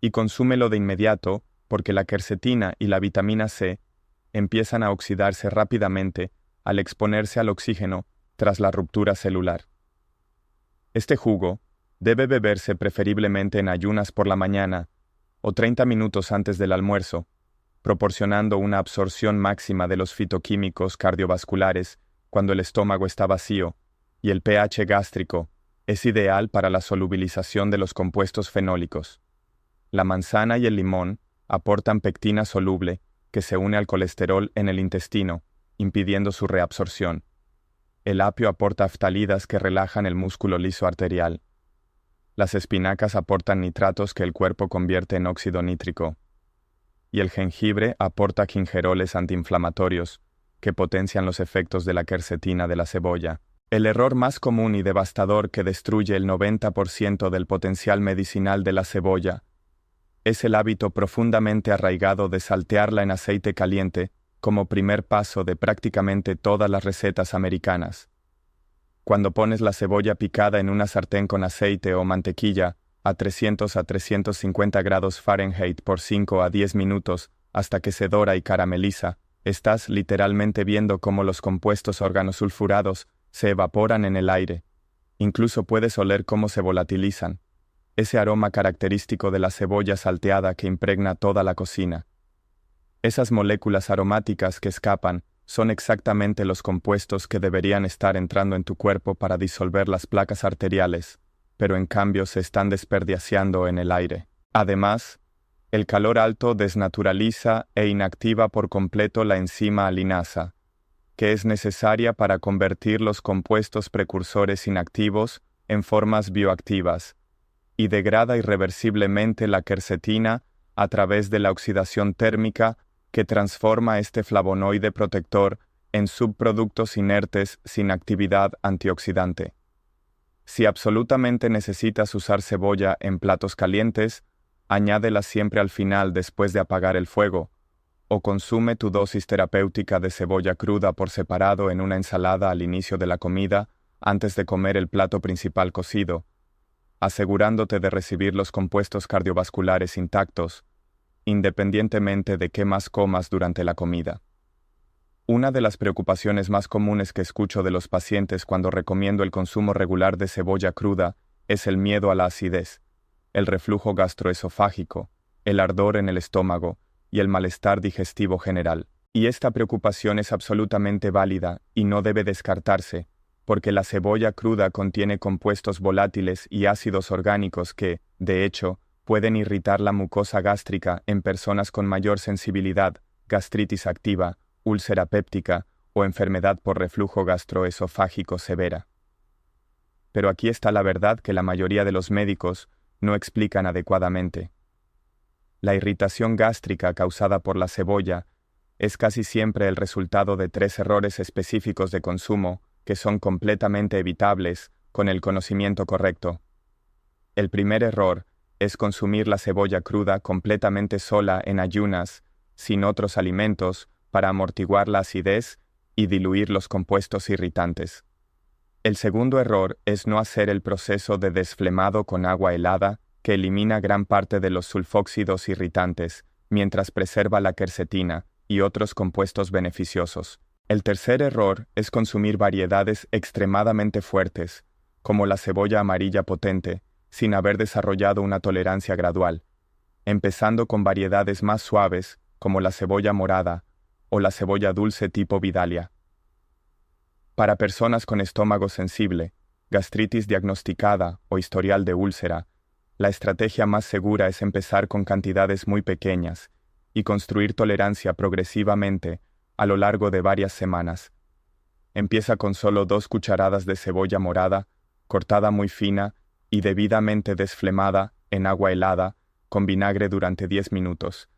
[SPEAKER 1] y consúmelo de inmediato porque la quercetina y la vitamina C empiezan a oxidarse rápidamente al exponerse al oxígeno tras la ruptura celular. Este jugo debe beberse preferiblemente en ayunas por la mañana o 30 minutos antes del almuerzo, proporcionando una absorción máxima de los fitoquímicos cardiovasculares cuando el estómago está vacío, y el pH gástrico es ideal para la solubilización de los compuestos fenólicos. La manzana y el limón aportan pectina soluble que se une al colesterol en el intestino, impidiendo su reabsorción. El apio aporta ftalídas que relajan el músculo liso arterial. Las espinacas aportan nitratos que el cuerpo convierte en óxido nítrico. Y el jengibre aporta gingeroles antiinflamatorios que potencian los efectos de la quercetina de la cebolla. El error más común y devastador que destruye el 90% del potencial medicinal de la cebolla es el hábito profundamente arraigado de saltearla en aceite caliente como primer paso de prácticamente todas las recetas americanas. Cuando pones la cebolla picada en una sartén con aceite o mantequilla a 300 a 350 grados Fahrenheit por 5 a 10 minutos hasta que se dora y carameliza, estás literalmente viendo cómo los compuestos organosulfurados se evaporan en el aire. Incluso puedes oler cómo se volatilizan. Ese aroma característico de la cebolla salteada que impregna toda la cocina. Esas moléculas aromáticas que escapan son exactamente los compuestos que deberían estar entrando en tu cuerpo para disolver las placas arteriales, pero en cambio se están desperdiciando en el aire. Además, el calor alto desnaturaliza e inactiva por completo la enzima alinasa, que es necesaria para convertir los compuestos precursores inactivos en formas bioactivas, y degrada irreversiblemente la quercetina a través de la oxidación térmica que transforma este flavonoide protector en subproductos inertes sin actividad antioxidante. Si absolutamente necesitas usar cebolla en platos calientes, añádela siempre al final después de apagar el fuego, o consume tu dosis terapéutica de cebolla cruda por separado en una ensalada al inicio de la comida antes de comer el plato principal cocido, asegurándote de recibir los compuestos cardiovasculares intactos, independientemente de qué más comas durante la comida. Una de las preocupaciones más comunes que escucho de los pacientes cuando recomiendo el consumo regular de cebolla cruda es el miedo a la acidez, el reflujo gastroesofágico, el ardor en el estómago y el malestar digestivo general. Y esta preocupación es absolutamente válida y no debe descartarse, porque la cebolla cruda contiene compuestos volátiles y ácidos orgánicos que, de hecho, pueden irritar la mucosa gástrica en personas con mayor sensibilidad, gastritis activa, úlcera péptica o enfermedad por reflujo gastroesofágico severa. Pero aquí está la verdad que la mayoría de los médicos no explican adecuadamente. La irritación gástrica causada por la cebolla es casi siempre el resultado de 3 errores específicos de consumo que son completamente evitables con el conocimiento correcto. El primer error es consumir la cebolla cruda completamente sola en ayunas, sin otros alimentos, para amortiguar la acidez y diluir los compuestos irritantes. El segundo error es no hacer el proceso de desflemado con agua helada que elimina gran parte de los sulfóxidos irritantes, mientras preserva la quercetina y otros compuestos beneficiosos. El tercer error es consumir variedades extremadamente fuertes, como la cebolla amarilla potente, sin haber desarrollado una tolerancia gradual, empezando con variedades más suaves, como la cebolla morada o la cebolla dulce tipo Vidalia. Para personas con estómago sensible, gastritis diagnosticada o historial de úlcera, la estrategia más segura es empezar con cantidades muy pequeñas y construir tolerancia progresivamente a lo largo de varias semanas. Empieza con solo 2 cucharadas de cebolla morada, cortada muy fina y debidamente desflemada en agua helada con vinagre durante 10 minutos.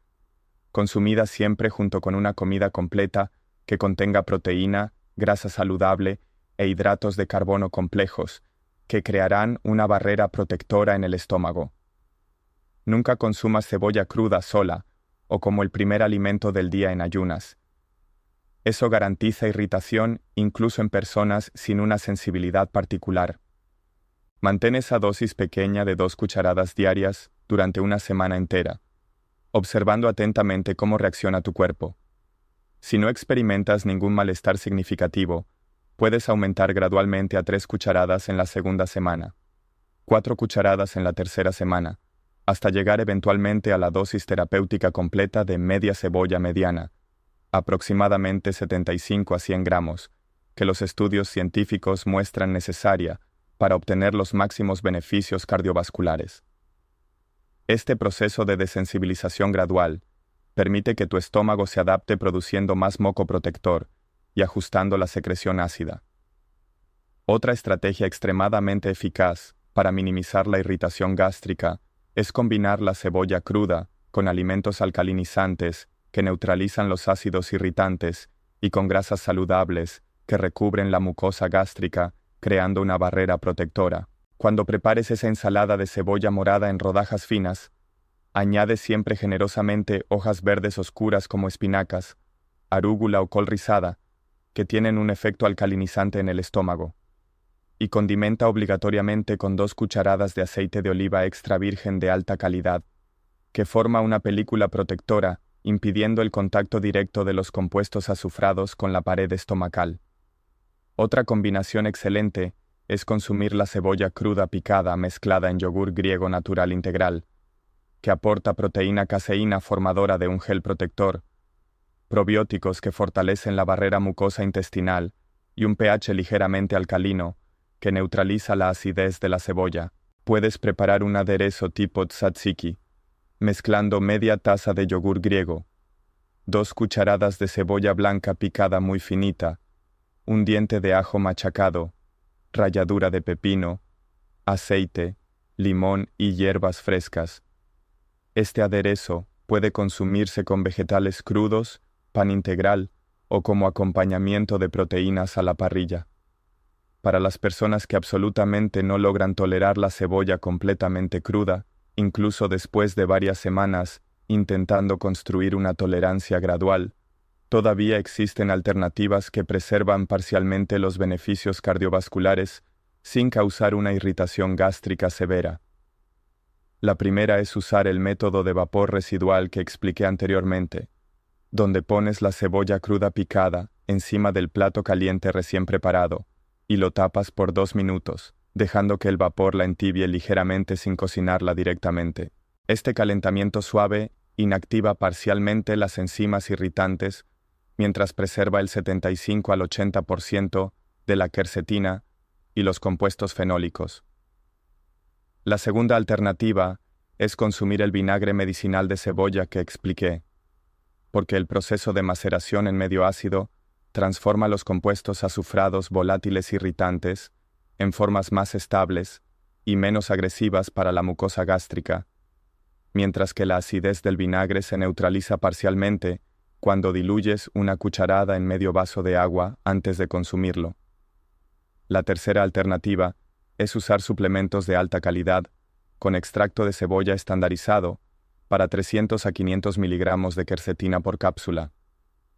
[SPEAKER 1] Consumida siempre junto con una comida completa que contenga proteína, grasa saludable e hidratos de carbono complejos, que crearán una barrera protectora en el estómago. Nunca consumas cebolla cruda sola o como el primer alimento del día en ayunas. Eso garantiza irritación incluso en personas sin una sensibilidad particular. Mantén esa dosis pequeña de 2 cucharadas diarias durante una semana entera, observando atentamente cómo reacciona tu cuerpo. Si no experimentas ningún malestar significativo, puedes aumentar gradualmente a 3 cucharadas en la segunda semana, 4 cucharadas en la tercera semana, hasta llegar eventualmente a la dosis terapéutica completa de media cebolla mediana, aproximadamente 75 a 100 gramos, que los estudios científicos muestran necesaria para obtener los máximos beneficios cardiovasculares. Este proceso de desensibilización gradual permite que tu estómago se adapte produciendo más moco protector y ajustando la secreción ácida. Otra estrategia extremadamente eficaz para minimizar la irritación gástrica es combinar la cebolla cruda con alimentos alcalinizantes que neutralizan los ácidos irritantes y con grasas saludables que recubren la mucosa gástrica, creando una barrera protectora. Cuando prepares esa ensalada de cebolla morada en rodajas finas, añade siempre generosamente hojas verdes oscuras como espinacas, arúgula o col rizada, que tienen un efecto alcalinizante en el estómago. Y condimenta obligatoriamente con 2 cucharadas de aceite de oliva extra virgen de alta calidad, que forma una película protectora, impidiendo el contacto directo de los compuestos azufrados con la pared estomacal. Otra combinación excelente es consumir la cebolla cruda picada mezclada en yogur griego natural integral, que aporta proteína caseína formadora de un gel protector, probióticos que fortalecen la barrera mucosa intestinal y un pH ligeramente alcalino que neutraliza la acidez de la cebolla. Puedes preparar un aderezo tipo tzatziki, mezclando media taza de yogur griego, 2 cucharadas de cebolla blanca picada muy finita, un diente de ajo machacado, ralladura de pepino, aceite, limón y hierbas frescas. Este aderezo puede consumirse con vegetales crudos, pan integral o como acompañamiento de proteínas a la parrilla. Para las personas que absolutamente no logran tolerar la cebolla completamente cruda, incluso después de varias semanas intentando construir una tolerancia gradual, todavía existen alternativas que preservan parcialmente los beneficios cardiovasculares sin causar una irritación gástrica severa. La primera es usar el método de vapor residual que expliqué anteriormente, donde pones la cebolla cruda picada encima del plato caliente recién preparado y lo tapas por 2 minutos, dejando que el vapor la entibie ligeramente sin cocinarla directamente. Este calentamiento suave inactiva parcialmente las enzimas irritantes mientras preserva el 75 al 80% de la quercetina y los compuestos fenólicos. La segunda alternativa es consumir el vinagre medicinal de cebolla que expliqué, porque el proceso de maceración en medio ácido transforma los compuestos azufrados volátiles irritantes en formas más estables y menos agresivas para la mucosa gástrica, mientras que la acidez del vinagre se neutraliza parcialmente cuando diluyes una cucharada en medio vaso de agua antes de consumirlo. La tercera alternativa es usar suplementos de alta calidad con extracto de cebolla estandarizado para 300 a 500 miligramos de quercetina por cápsula,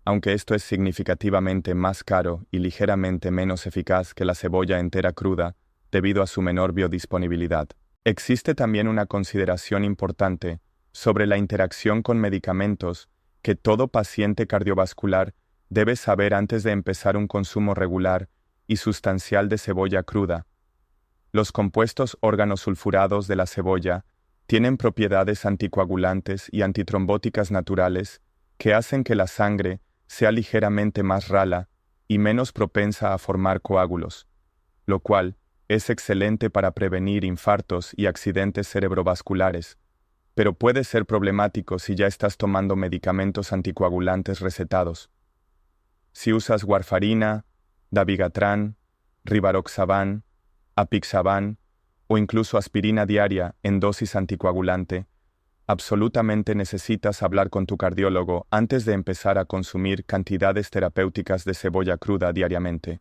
[SPEAKER 1] aunque esto es significativamente más caro y ligeramente menos eficaz que la cebolla entera cruda debido a su menor biodisponibilidad. Existe también una consideración importante sobre la interacción con medicamentos que todo paciente cardiovascular debe saber antes de empezar un consumo regular y sustancial de cebolla cruda. Los compuestos organosulfurados de la cebolla tienen propiedades anticoagulantes y antitrombóticas naturales que hacen que la sangre sea ligeramente más rala y menos propensa a formar coágulos, lo cual es excelente para prevenir infartos y accidentes cerebrovasculares, pero puede ser problemático si ya estás tomando medicamentos anticoagulantes recetados. Si usas warfarina, dabigatran, rivaroxaban, apixaban o incluso aspirina diaria en dosis anticoagulante, absolutamente necesitas hablar con tu cardiólogo antes de empezar a consumir cantidades terapéuticas de cebolla cruda diariamente.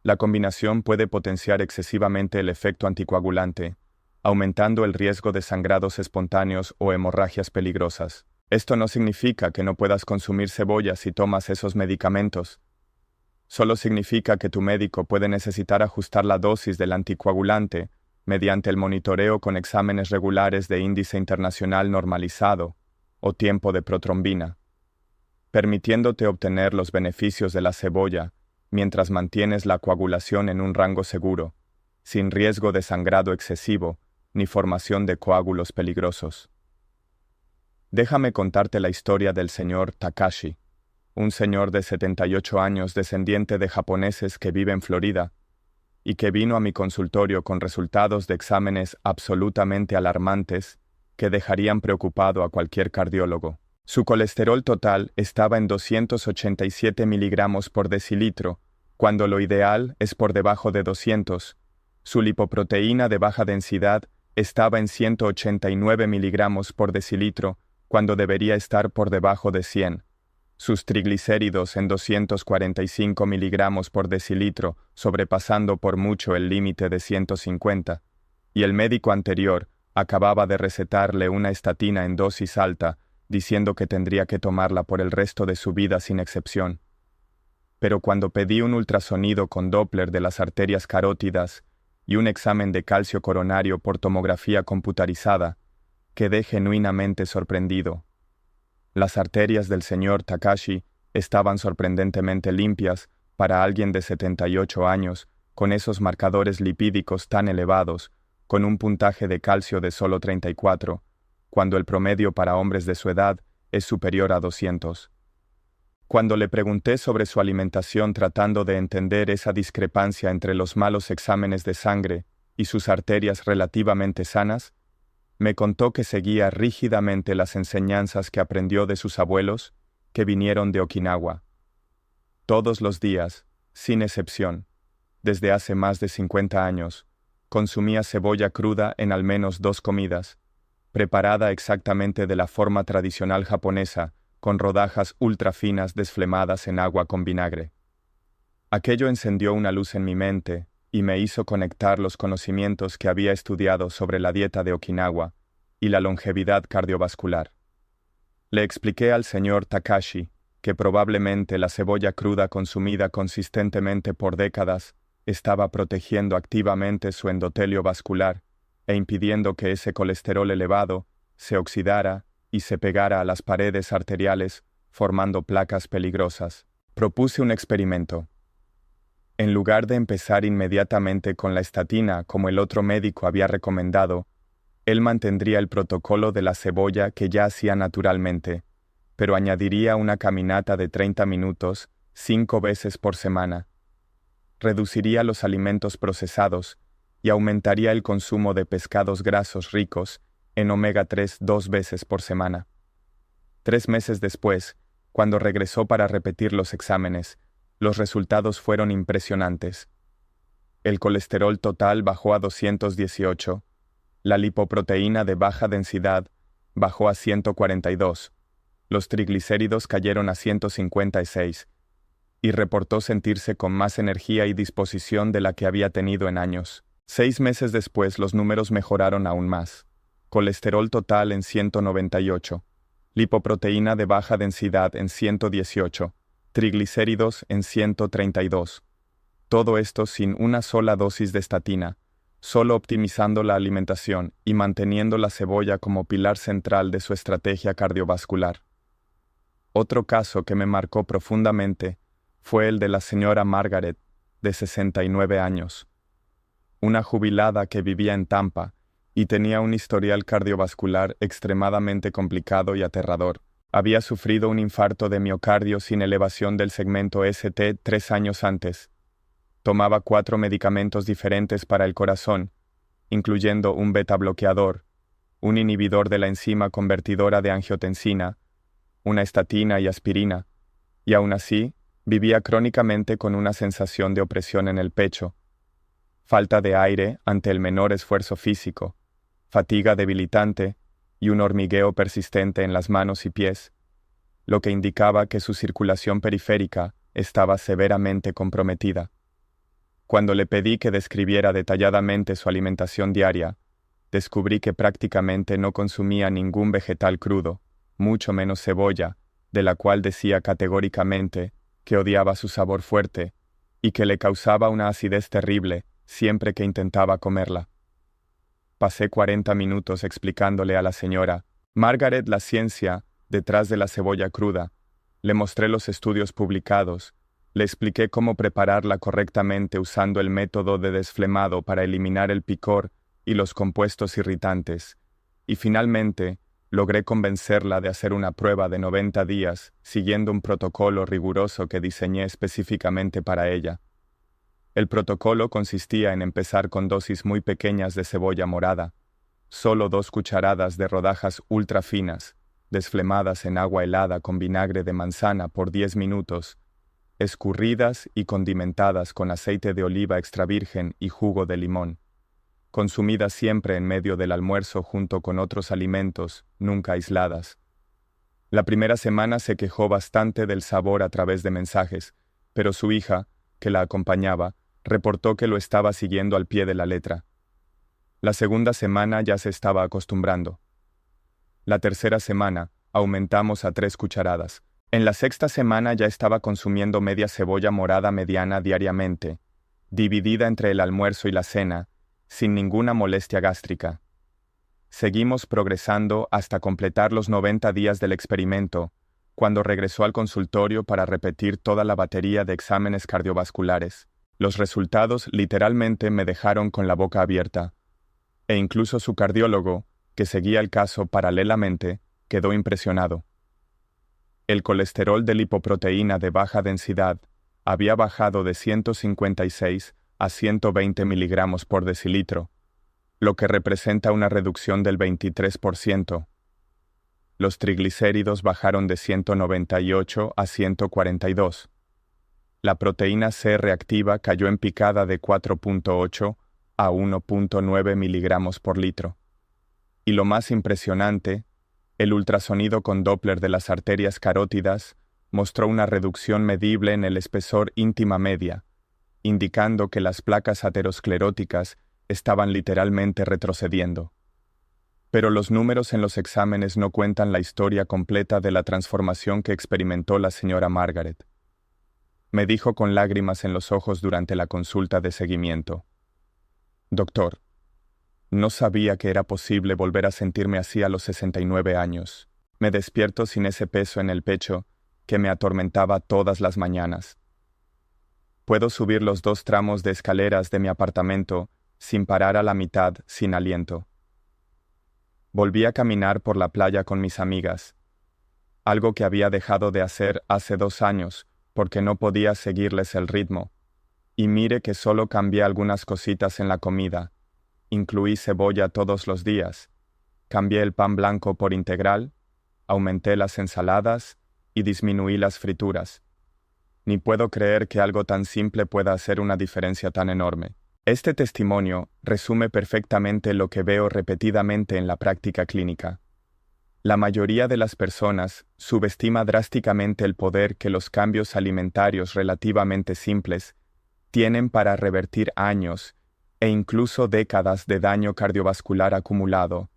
[SPEAKER 1] La combinación puede potenciar excesivamente el efecto anticoagulante, aumentando el riesgo de sangrados espontáneos o hemorragias peligrosas. Esto no significa que no puedas consumir cebolla si tomas esos medicamentos. Solo significa que tu médico puede necesitar ajustar la dosis del anticoagulante mediante el monitoreo con exámenes regulares de índice internacional normalizado o tiempo de protrombina, permitiéndote obtener los beneficios de la cebolla mientras mantienes la coagulación en un rango seguro, sin riesgo de sangrado excesivo ni formación de coágulos peligrosos. Déjame contarte la historia del señor Takashi, un señor de 78 años descendiente de japoneses que vive en Florida y que vino a mi consultorio con resultados de exámenes absolutamente alarmantes que dejarían preocupado a cualquier cardiólogo. Su colesterol total estaba en 287 miligramos por decilitro, cuando lo ideal es por debajo de 200. Su lipoproteína de baja densidad estaba en 189 miligramos por decilitro, cuando debería estar por debajo de 100. Sus triglicéridos en 245 miligramos por decilitro, sobrepasando por mucho el límite de 150. Y el médico anterior acababa de recetarle una estatina en dosis alta, diciendo que tendría que tomarla por el resto de su vida sin excepción. Pero cuando pedí un ultrasonido con Doppler de las arterias carótidas y un examen de calcio coronario por tomografía computarizada, quedé genuinamente sorprendido. Las arterias del señor Takashi estaban sorprendentemente limpias para alguien de 78 años, con esos marcadores lipídicos tan elevados, con un puntaje de calcio de solo 34, cuando el promedio para hombres de su edad es superior a 200. Cuando le pregunté sobre su alimentación tratando de entender esa discrepancia entre los malos exámenes de sangre y sus arterias relativamente sanas, me contó que seguía rígidamente las enseñanzas que aprendió de sus abuelos, que vinieron de Okinawa. Todos los días, sin excepción, desde hace más de 50 años, consumía cebolla cruda en al menos 2 comidas, preparada exactamente de la forma tradicional japonesa, con rodajas ultra finas desflemadas en agua con vinagre. Aquello encendió una luz en mi mente y me hizo conectar los conocimientos que había estudiado sobre la dieta de Okinawa y la longevidad cardiovascular. Le expliqué al señor Takashi que probablemente la cebolla cruda consumida consistentemente por décadas estaba protegiendo activamente su endotelio vascular e impidiendo que ese colesterol elevado se oxidara y se pegara a las paredes arteriales, formando placas peligrosas. Propuse un experimento. En lugar de empezar inmediatamente con la estatina como el otro médico había recomendado, él mantendría el protocolo de la cebolla que ya hacía naturalmente, pero añadiría una caminata de 30 minutos, 5 veces por semana. Reduciría los alimentos procesados y aumentaría el consumo de pescados grasos ricos en omega 3 2 veces por semana. 3 meses después, cuando regresó para repetir los exámenes, los resultados fueron impresionantes. El colesterol total bajó a 218, la lipoproteína de baja densidad bajó a 142, los triglicéridos cayeron a 156, y reportó sentirse con más energía y disposición de la que había tenido en años. 6 meses después los números mejoraron aún más. Colesterol total en 198, lipoproteína de baja densidad en 118, triglicéridos en 132. Todo esto sin una sola dosis de estatina, solo optimizando la alimentación y manteniendo la cebolla como pilar central de su estrategia cardiovascular. Otro caso que me marcó profundamente fue el de la señora Margaret, de 69 años. Una jubilada que vivía en Tampa y tenía un historial cardiovascular extremadamente complicado y aterrador. Había sufrido un infarto de miocardio sin elevación del segmento ST 3 años antes. Tomaba 4 medicamentos diferentes para el corazón, incluyendo un beta bloqueador, un inhibidor de la enzima convertidora de angiotensina, una estatina y aspirina, y aún así, vivía crónicamente con una sensación de opresión en el pecho, falta de aire ante el menor esfuerzo físico, fatiga debilitante y un hormigueo persistente en las manos y pies, lo que indicaba que su circulación periférica estaba severamente comprometida. Cuando le pedí que describiera detalladamente su alimentación diaria, descubrí que prácticamente no consumía ningún vegetal crudo, mucho menos cebolla, de la cual decía categóricamente que odiaba su sabor fuerte y que le causaba una acidez terrible siempre que intentaba comerla. Pasé 40 minutos explicándole a la señora Margaret la ciencia detrás de la cebolla cruda. Le mostré los estudios publicados, le expliqué cómo prepararla correctamente usando el método de desflemado para eliminar el picor y los compuestos irritantes, y finalmente logré convencerla de hacer una prueba de 90 días siguiendo un protocolo riguroso que diseñé específicamente para ella. El protocolo consistía en empezar con dosis muy pequeñas de cebolla morada, solo 2 cucharadas de rodajas ultra finas, desflemadas en agua helada con vinagre de manzana por 10 minutos, escurridas y condimentadas con aceite de oliva extra virgen y jugo de limón, consumidas siempre en medio del almuerzo junto con otros alimentos, nunca aisladas. La primera semana se quejó bastante del sabor a través de mensajes, pero su hija, que la acompañaba, reportó que lo estaba siguiendo al pie de la letra. La segunda semana ya se estaba acostumbrando. La tercera semana aumentamos a 3 cucharadas. En la sexta semana ya estaba consumiendo media cebolla morada mediana diariamente, dividida entre el almuerzo y la cena, sin ninguna molestia gástrica. Seguimos progresando hasta completar los 90 días del experimento, cuando regresó al consultorio para repetir toda la batería de exámenes cardiovasculares. Los resultados literalmente me dejaron con la boca abierta, e incluso su cardiólogo, que seguía el caso paralelamente, quedó impresionado. El colesterol de lipoproteína de baja densidad había bajado de 156 a 120 miligramos por decilitro, lo que representa una reducción del 23%. Los triglicéridos bajaron de 198 a 142. La proteína C reactiva cayó en picada de 4.8 a 1.9 miligramos por litro. Y lo más impresionante, el ultrasonido con Doppler de las arterias carótidas mostró una reducción medible en el espesor íntima media, indicando que las placas ateroscleróticas estaban literalmente retrocediendo. Pero los números en los exámenes no cuentan la historia completa de la transformación que experimentó la señora Margaret. Me dijo con lágrimas en los ojos durante la consulta de seguimiento: «Doctor, no sabía que era posible volver a sentirme así a los 69 años. Me despierto sin ese peso en el pecho que me atormentaba todas las mañanas. Puedo subir los 2 tramos de escaleras de mi apartamento sin parar a la mitad, sin aliento. Volví a caminar por la playa con mis amigas, algo que había dejado de hacer hace 2 años porque no podía seguirles el ritmo. Y mire que solo cambié algunas cositas en la comida. Incluí cebolla todos los días, cambié el pan blanco por integral, aumenté las ensaladas y disminuí las frituras. Ni puedo creer que algo tan simple pueda hacer una diferencia tan enorme». Este testimonio resume perfectamente lo que veo repetidamente en la práctica clínica. La mayoría de las personas subestima drásticamente el poder que los cambios alimentarios relativamente simples tienen para revertir años e incluso décadas de daño cardiovascular acumulado,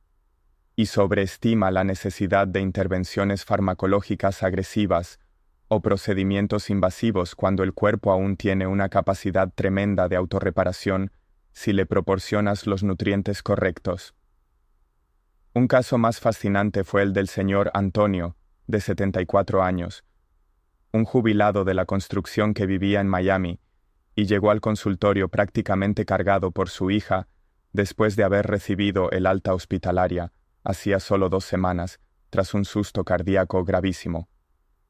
[SPEAKER 1] y sobreestima la necesidad de intervenciones farmacológicas agresivas o procedimientos invasivos cuando el cuerpo aún tiene una capacidad tremenda de autorreparación si le proporcionas los nutrientes correctos. Un caso más fascinante fue el del señor Antonio, de 74 años, un jubilado de la construcción que vivía en Miami, y llegó al consultorio prácticamente cargado por su hija después de haber recibido el alta hospitalaria hacía solo 2 semanas tras un susto cardíaco gravísimo.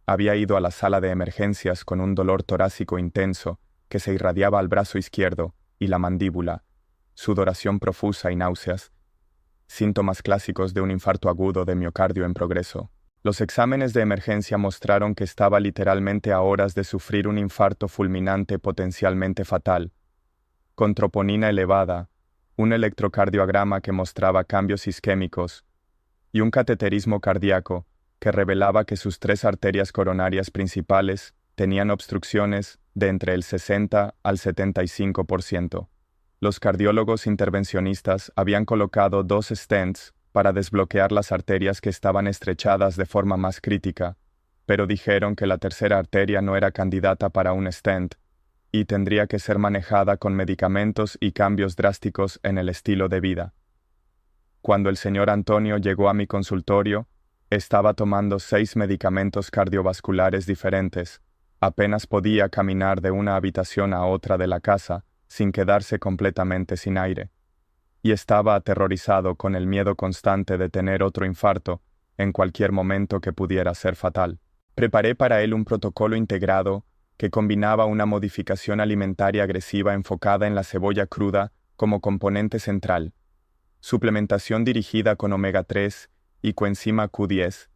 [SPEAKER 1] Había ido a la sala de emergencias con un dolor torácico intenso que se irradiaba al brazo izquierdo y la mandíbula, sudoración profusa y náuseas, síntomas clásicos de un infarto agudo de miocardio en progreso. Los exámenes de emergencia mostraron que estaba literalmente a horas de sufrir un infarto fulminante potencialmente fatal, con troponina elevada, un electrocardiograma que mostraba cambios isquémicos y un cateterismo cardíaco que revelaba que sus 3 arterias coronarias principales tenían obstrucciones de entre el 60 al 75%. Los cardiólogos intervencionistas habían colocado 2 stents para desbloquear las arterias que estaban estrechadas de forma más crítica, pero dijeron que la tercera arteria no era candidata para un stent y tendría que ser manejada con medicamentos y cambios drásticos en el estilo de vida. Cuando el señor Antonio llegó a mi consultorio, estaba tomando 6 medicamentos cardiovasculares diferentes, apenas podía caminar de una habitación a otra de la casa sin quedarse completamente sin aire, y estaba aterrorizado con el miedo constante de tener otro infarto en cualquier momento que pudiera ser fatal. Preparé para él un protocolo integrado que combinaba una modificación alimentaria agresiva enfocada en la cebolla cruda como componente central, suplementación dirigida con omega 3 y coenzima Q10,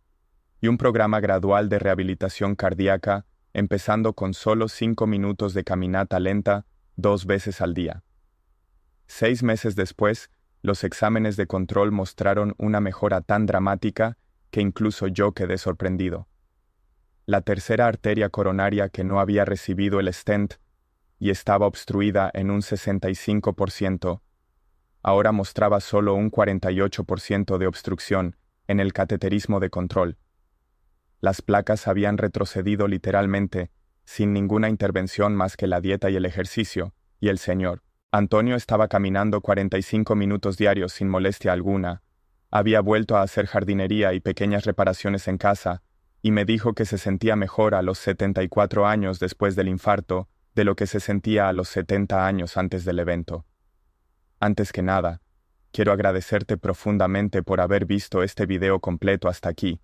[SPEAKER 1] y un programa gradual de rehabilitación cardíaca empezando con solo 5 minutos de caminata lenta 2 veces al día. 6 meses después, los exámenes de control mostraron una mejora tan dramática que incluso yo quedé sorprendido. La tercera arteria coronaria que no había recibido el stent y estaba obstruida en un 65%, ahora mostraba solo un 48% de obstrucción en el cateterismo de control. Las placas habían retrocedido literalmente, sin ninguna intervención más que la dieta y el ejercicio, y el señor Antonio estaba caminando 45 minutos diarios sin molestia alguna. Había vuelto a hacer jardinería y pequeñas reparaciones en casa, y me dijo que se sentía mejor a los 74 años después del infarto de lo que se sentía a los 70 años antes del evento. Antes que nada, quiero agradecerte profundamente por haber visto este video completo hasta aquí,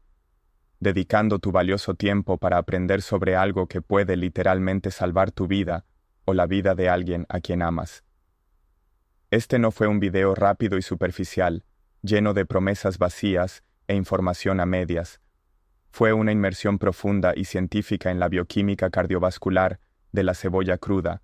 [SPEAKER 1] dedicando tu valioso tiempo para aprender sobre algo que puede literalmente salvar tu vida o la vida de alguien a quien amas. Este no fue un video rápido y superficial, lleno de promesas vacías e información a medias. Fue una inmersión profunda y científica en la bioquímica cardiovascular de la cebolla cruda,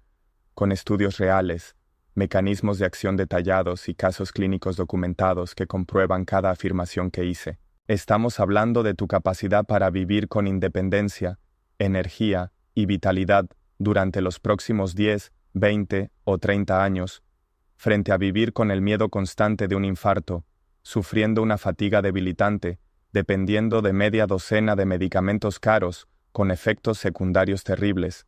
[SPEAKER 1] con estudios reales, mecanismos de acción detallados y casos clínicos documentados que comprueban cada afirmación que hice. Estamos hablando de tu capacidad para vivir con independencia, energía y vitalidad durante los próximos 10, 20 o 30 años, frente a vivir con el miedo constante de un infarto sufriendo una fatiga debilitante, dependiendo de media docena de medicamentos caros con efectos secundarios terribles,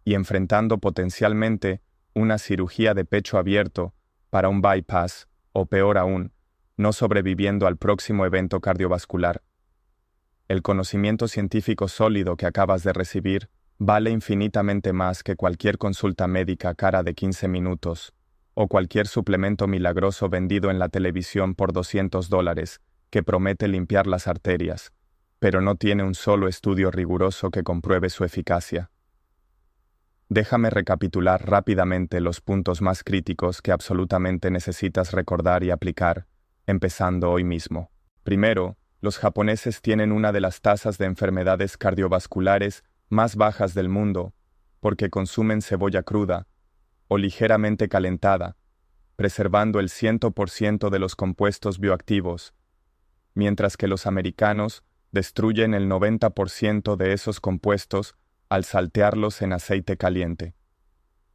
[SPEAKER 1] y enfrentando potencialmente una cirugía de pecho abierto para un bypass, o peor aún, no sobreviviendo al próximo evento cardiovascular. El conocimiento científico sólido que acabas de recibir vale infinitamente más que cualquier consulta médica cara de 15 minutos, o cualquier suplemento milagroso vendido en la televisión por $200 que promete limpiar las arterias, pero no tiene un solo estudio riguroso que compruebe su eficacia. Déjame recapitular rápidamente los puntos más críticos que absolutamente necesitas recordar y aplicar, empezando hoy mismo. Primero, los japoneses tienen una de las tasas de enfermedades cardiovasculares más bajas del mundo, porque consumen cebolla cruda o ligeramente calentada, preservando el 100% de los compuestos bioactivos, mientras que los americanos destruyen el 90% de esos compuestos al saltearlos en aceite caliente.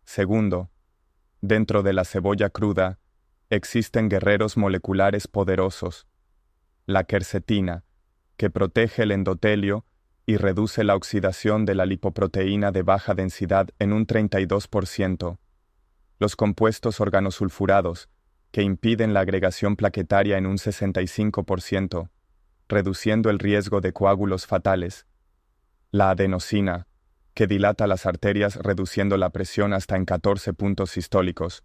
[SPEAKER 1] Segundo, dentro de la cebolla cruda existen guerreros moleculares poderosos, la quercetina, que protege el endotelio y reduce la oxidación de la lipoproteína de baja densidad en un 32%, los compuestos organosulfurados, que impiden la agregación plaquetaria en un 65%, reduciendo el riesgo de coágulos fatales, la adenosina, que dilata las arterias reduciendo la presión hasta en 14 puntos sistólicos,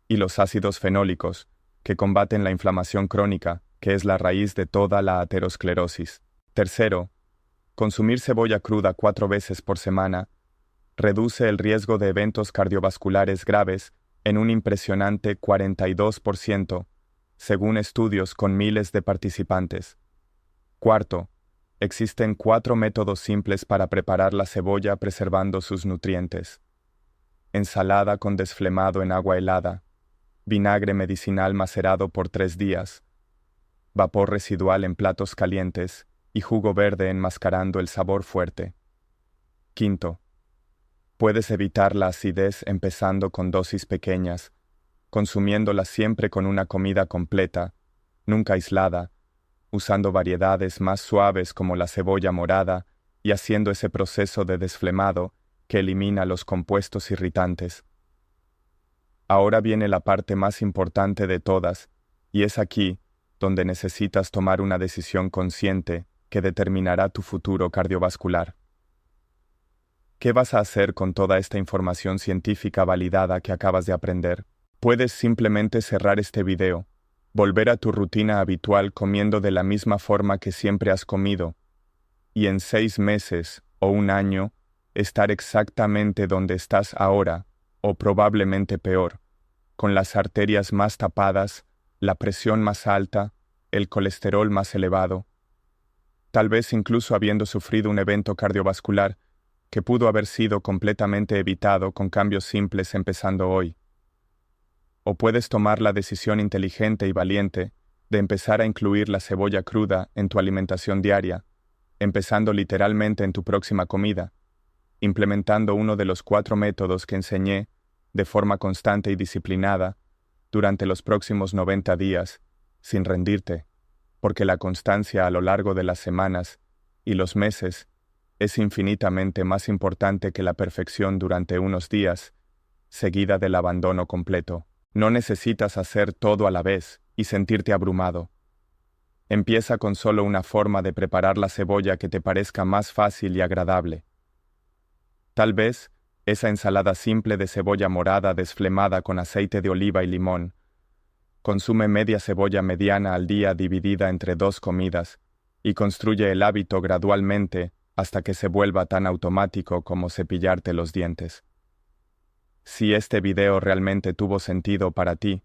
[SPEAKER 1] y los ácidos fenólicos, que combaten la inflamación crónica, que es la raíz de toda la aterosclerosis. Tercero, consumir cebolla cruda 4 veces por semana reduce el riesgo de eventos cardiovasculares graves en un impresionante 42%, según estudios con miles de participantes. Cuarto, existen 4 métodos simples para preparar la cebolla preservando sus nutrientes: ensalada con desflemado en agua helada, vinagre medicinal macerado por 3 días, vapor residual en platos calientes y jugo verde enmascarando el sabor fuerte. Quinto, puedes evitar la acidez empezando con dosis pequeñas, consumiéndola siempre con una comida completa, nunca aislada, usando variedades más suaves como la cebolla morada y haciendo ese proceso de desflemado que elimina los compuestos irritantes. Ahora viene la parte más importante de todas, y es aquí donde necesitas tomar una decisión consciente que determinará tu futuro cardiovascular. ¿Qué vas a hacer con toda esta información científica validada que acabas de aprender? Puedes simplemente cerrar este video, volver a tu rutina habitual comiendo de la misma forma que siempre has comido, y en 6 meses o un año estar exactamente donde estás ahora, o probablemente peor, con las arterias más tapadas, la presión más alta, el colesterol más elevado, tal vez incluso habiendo sufrido un evento cardiovascular que pudo haber sido completamente evitado con cambios simples empezando hoy. O puedes tomar la decisión inteligente y valiente de empezar a incluir la cebolla cruda en tu alimentación diaria, empezando literalmente en tu próxima comida, implementando uno de los 4 métodos que enseñé de forma constante y disciplinada durante los próximos 90 días, sin rendirte, porque la constancia a lo largo de las semanas y los meses es infinitamente más importante que la perfección durante unos días, seguida del abandono completo. No necesitas hacer todo a la vez y sentirte abrumado. Empieza con solo una forma de preparar la cebolla que te parezca más fácil y agradable. Tal vez esa ensalada simple de cebolla morada desflemada con aceite de oliva y limón. Consume media cebolla mediana al día dividida entre 2 comidas y construye el hábito gradualmente hasta que se vuelva tan automático como cepillarte los dientes. Si este video realmente tuvo sentido para ti,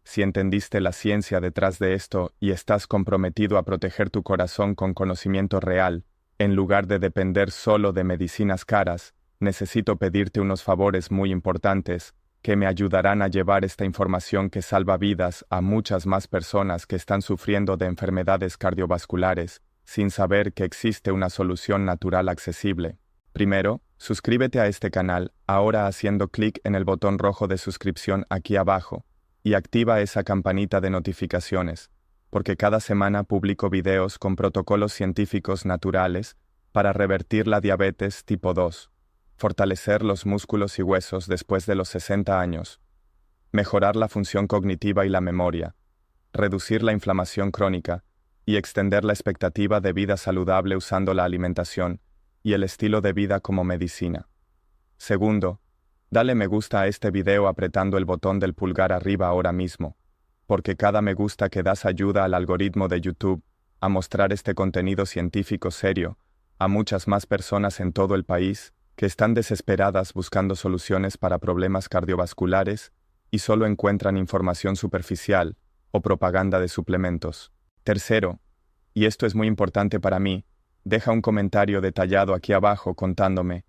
[SPEAKER 1] si entendiste la ciencia detrás de esto y estás comprometido a proteger tu corazón con conocimiento real, en lugar de depender solo de medicinas caras, necesito pedirte unos favores muy importantes que me ayudarán a llevar esta información que salva vidas a muchas más personas que están sufriendo de enfermedades cardiovasculares, sin saber que existe una solución natural accesible. Primero, suscríbete a este canal ahora haciendo clic en el botón rojo de suscripción aquí abajo y activa esa campanita de notificaciones. porque cada semana publico videos con protocolos científicos naturales para revertir la diabetes tipo 2, fortalecer los músculos y huesos después de los 60 años, mejorar la función cognitiva y la memoria, reducir la inflamación crónica y extender la expectativa de vida saludable usando la alimentación y el estilo de vida como medicina. Segundo, dale me gusta a este video apretando el botón del pulgar arriba ahora mismo, porque cada me gusta que das ayuda al algoritmo de YouTube a mostrar este contenido científico serio a muchas más personas en todo el país que están desesperadas buscando soluciones para problemas cardiovasculares y solo encuentran información superficial o propaganda de suplementos. Tercero, y esto es muy importante para mí, deja un comentario detallado aquí abajo contándome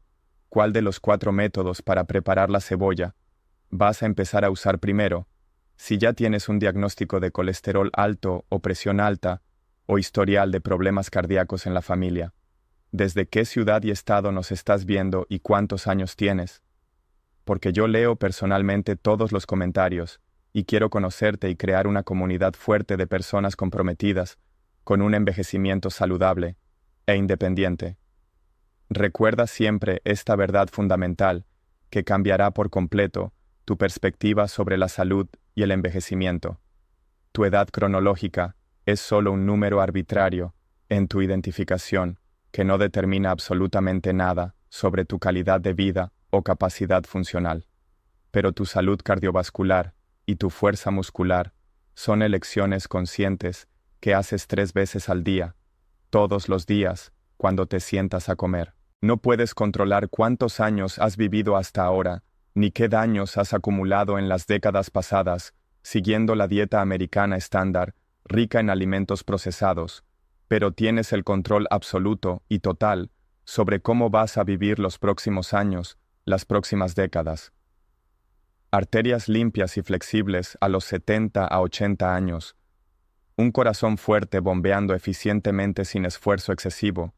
[SPEAKER 1] cuál de los 4 métodos para preparar la cebolla vas a empezar a usar primero, si ya tienes un diagnóstico de colesterol alto o presión alta o historial de problemas cardíacos en la familia. ¿Desde qué ciudad y estado nos estás viendo y cuántos años tienes? Porque yo leo personalmente todos los comentarios y quiero conocerte y crear una comunidad fuerte de personas comprometidas con un envejecimiento saludable e independiente. Recuerda siempre esta verdad fundamental que cambiará por completo tu perspectiva sobre la salud y el envejecimiento. Tu edad cronológica es solo un número arbitrario en tu identificación que no determina absolutamente nada sobre tu calidad de vida o capacidad funcional. Pero tu salud cardiovascular y tu fuerza muscular son elecciones conscientes que haces 3 veces al día, todos los días, cuando te sientas a comer. No puedes controlar cuántos años has vivido hasta ahora, ni qué daños has acumulado en las décadas pasadas, siguiendo la dieta americana estándar, rica en alimentos procesados, pero tienes el control absoluto y total sobre cómo vas a vivir los próximos años, las próximas décadas. Arterias limpias y flexibles a los 70 a 80 años, un corazón fuerte bombeando eficientemente sin esfuerzo excesivo,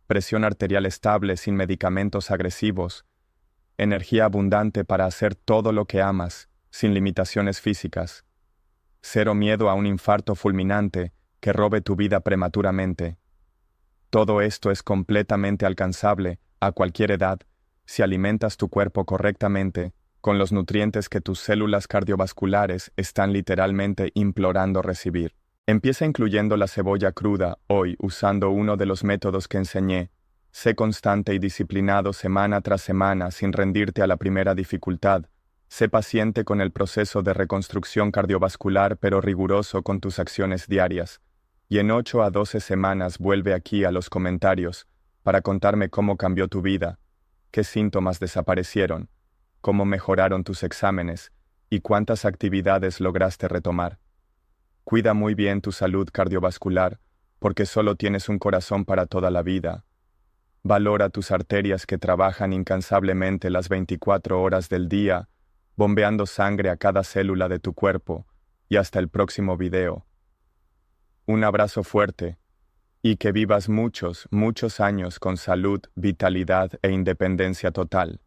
[SPEAKER 1] presión arterial estable sin medicamentos agresivos, energía abundante para hacer todo lo que amas, sin limitaciones físicas, cero miedo a un infarto fulminante que robe tu vida prematuramente. Todo esto es completamente alcanzable, a cualquier edad, si alimentas tu cuerpo correctamente, con los nutrientes que tus células cardiovasculares están literalmente implorando recibir. Empieza incluyendo la cebolla cruda hoy usando uno de los métodos que enseñé. Sé constante y disciplinado semana tras semana sin rendirte a la primera dificultad. Sé paciente con el proceso de reconstrucción cardiovascular pero riguroso con tus acciones diarias. Y en 8 a 12 semanas vuelve aquí a los comentarios para contarme cómo cambió tu vida, qué síntomas desaparecieron, cómo mejoraron tus exámenes y cuántas actividades lograste retomar. Cuida muy bien tu salud cardiovascular, porque solo tienes un corazón para toda la vida. Valora tus arterias que trabajan incansablemente las 24 horas del día, bombeando sangre a cada célula de tu cuerpo, y hasta el próximo video. Un abrazo fuerte, y que vivas muchos, muchos años con salud, vitalidad e independencia total.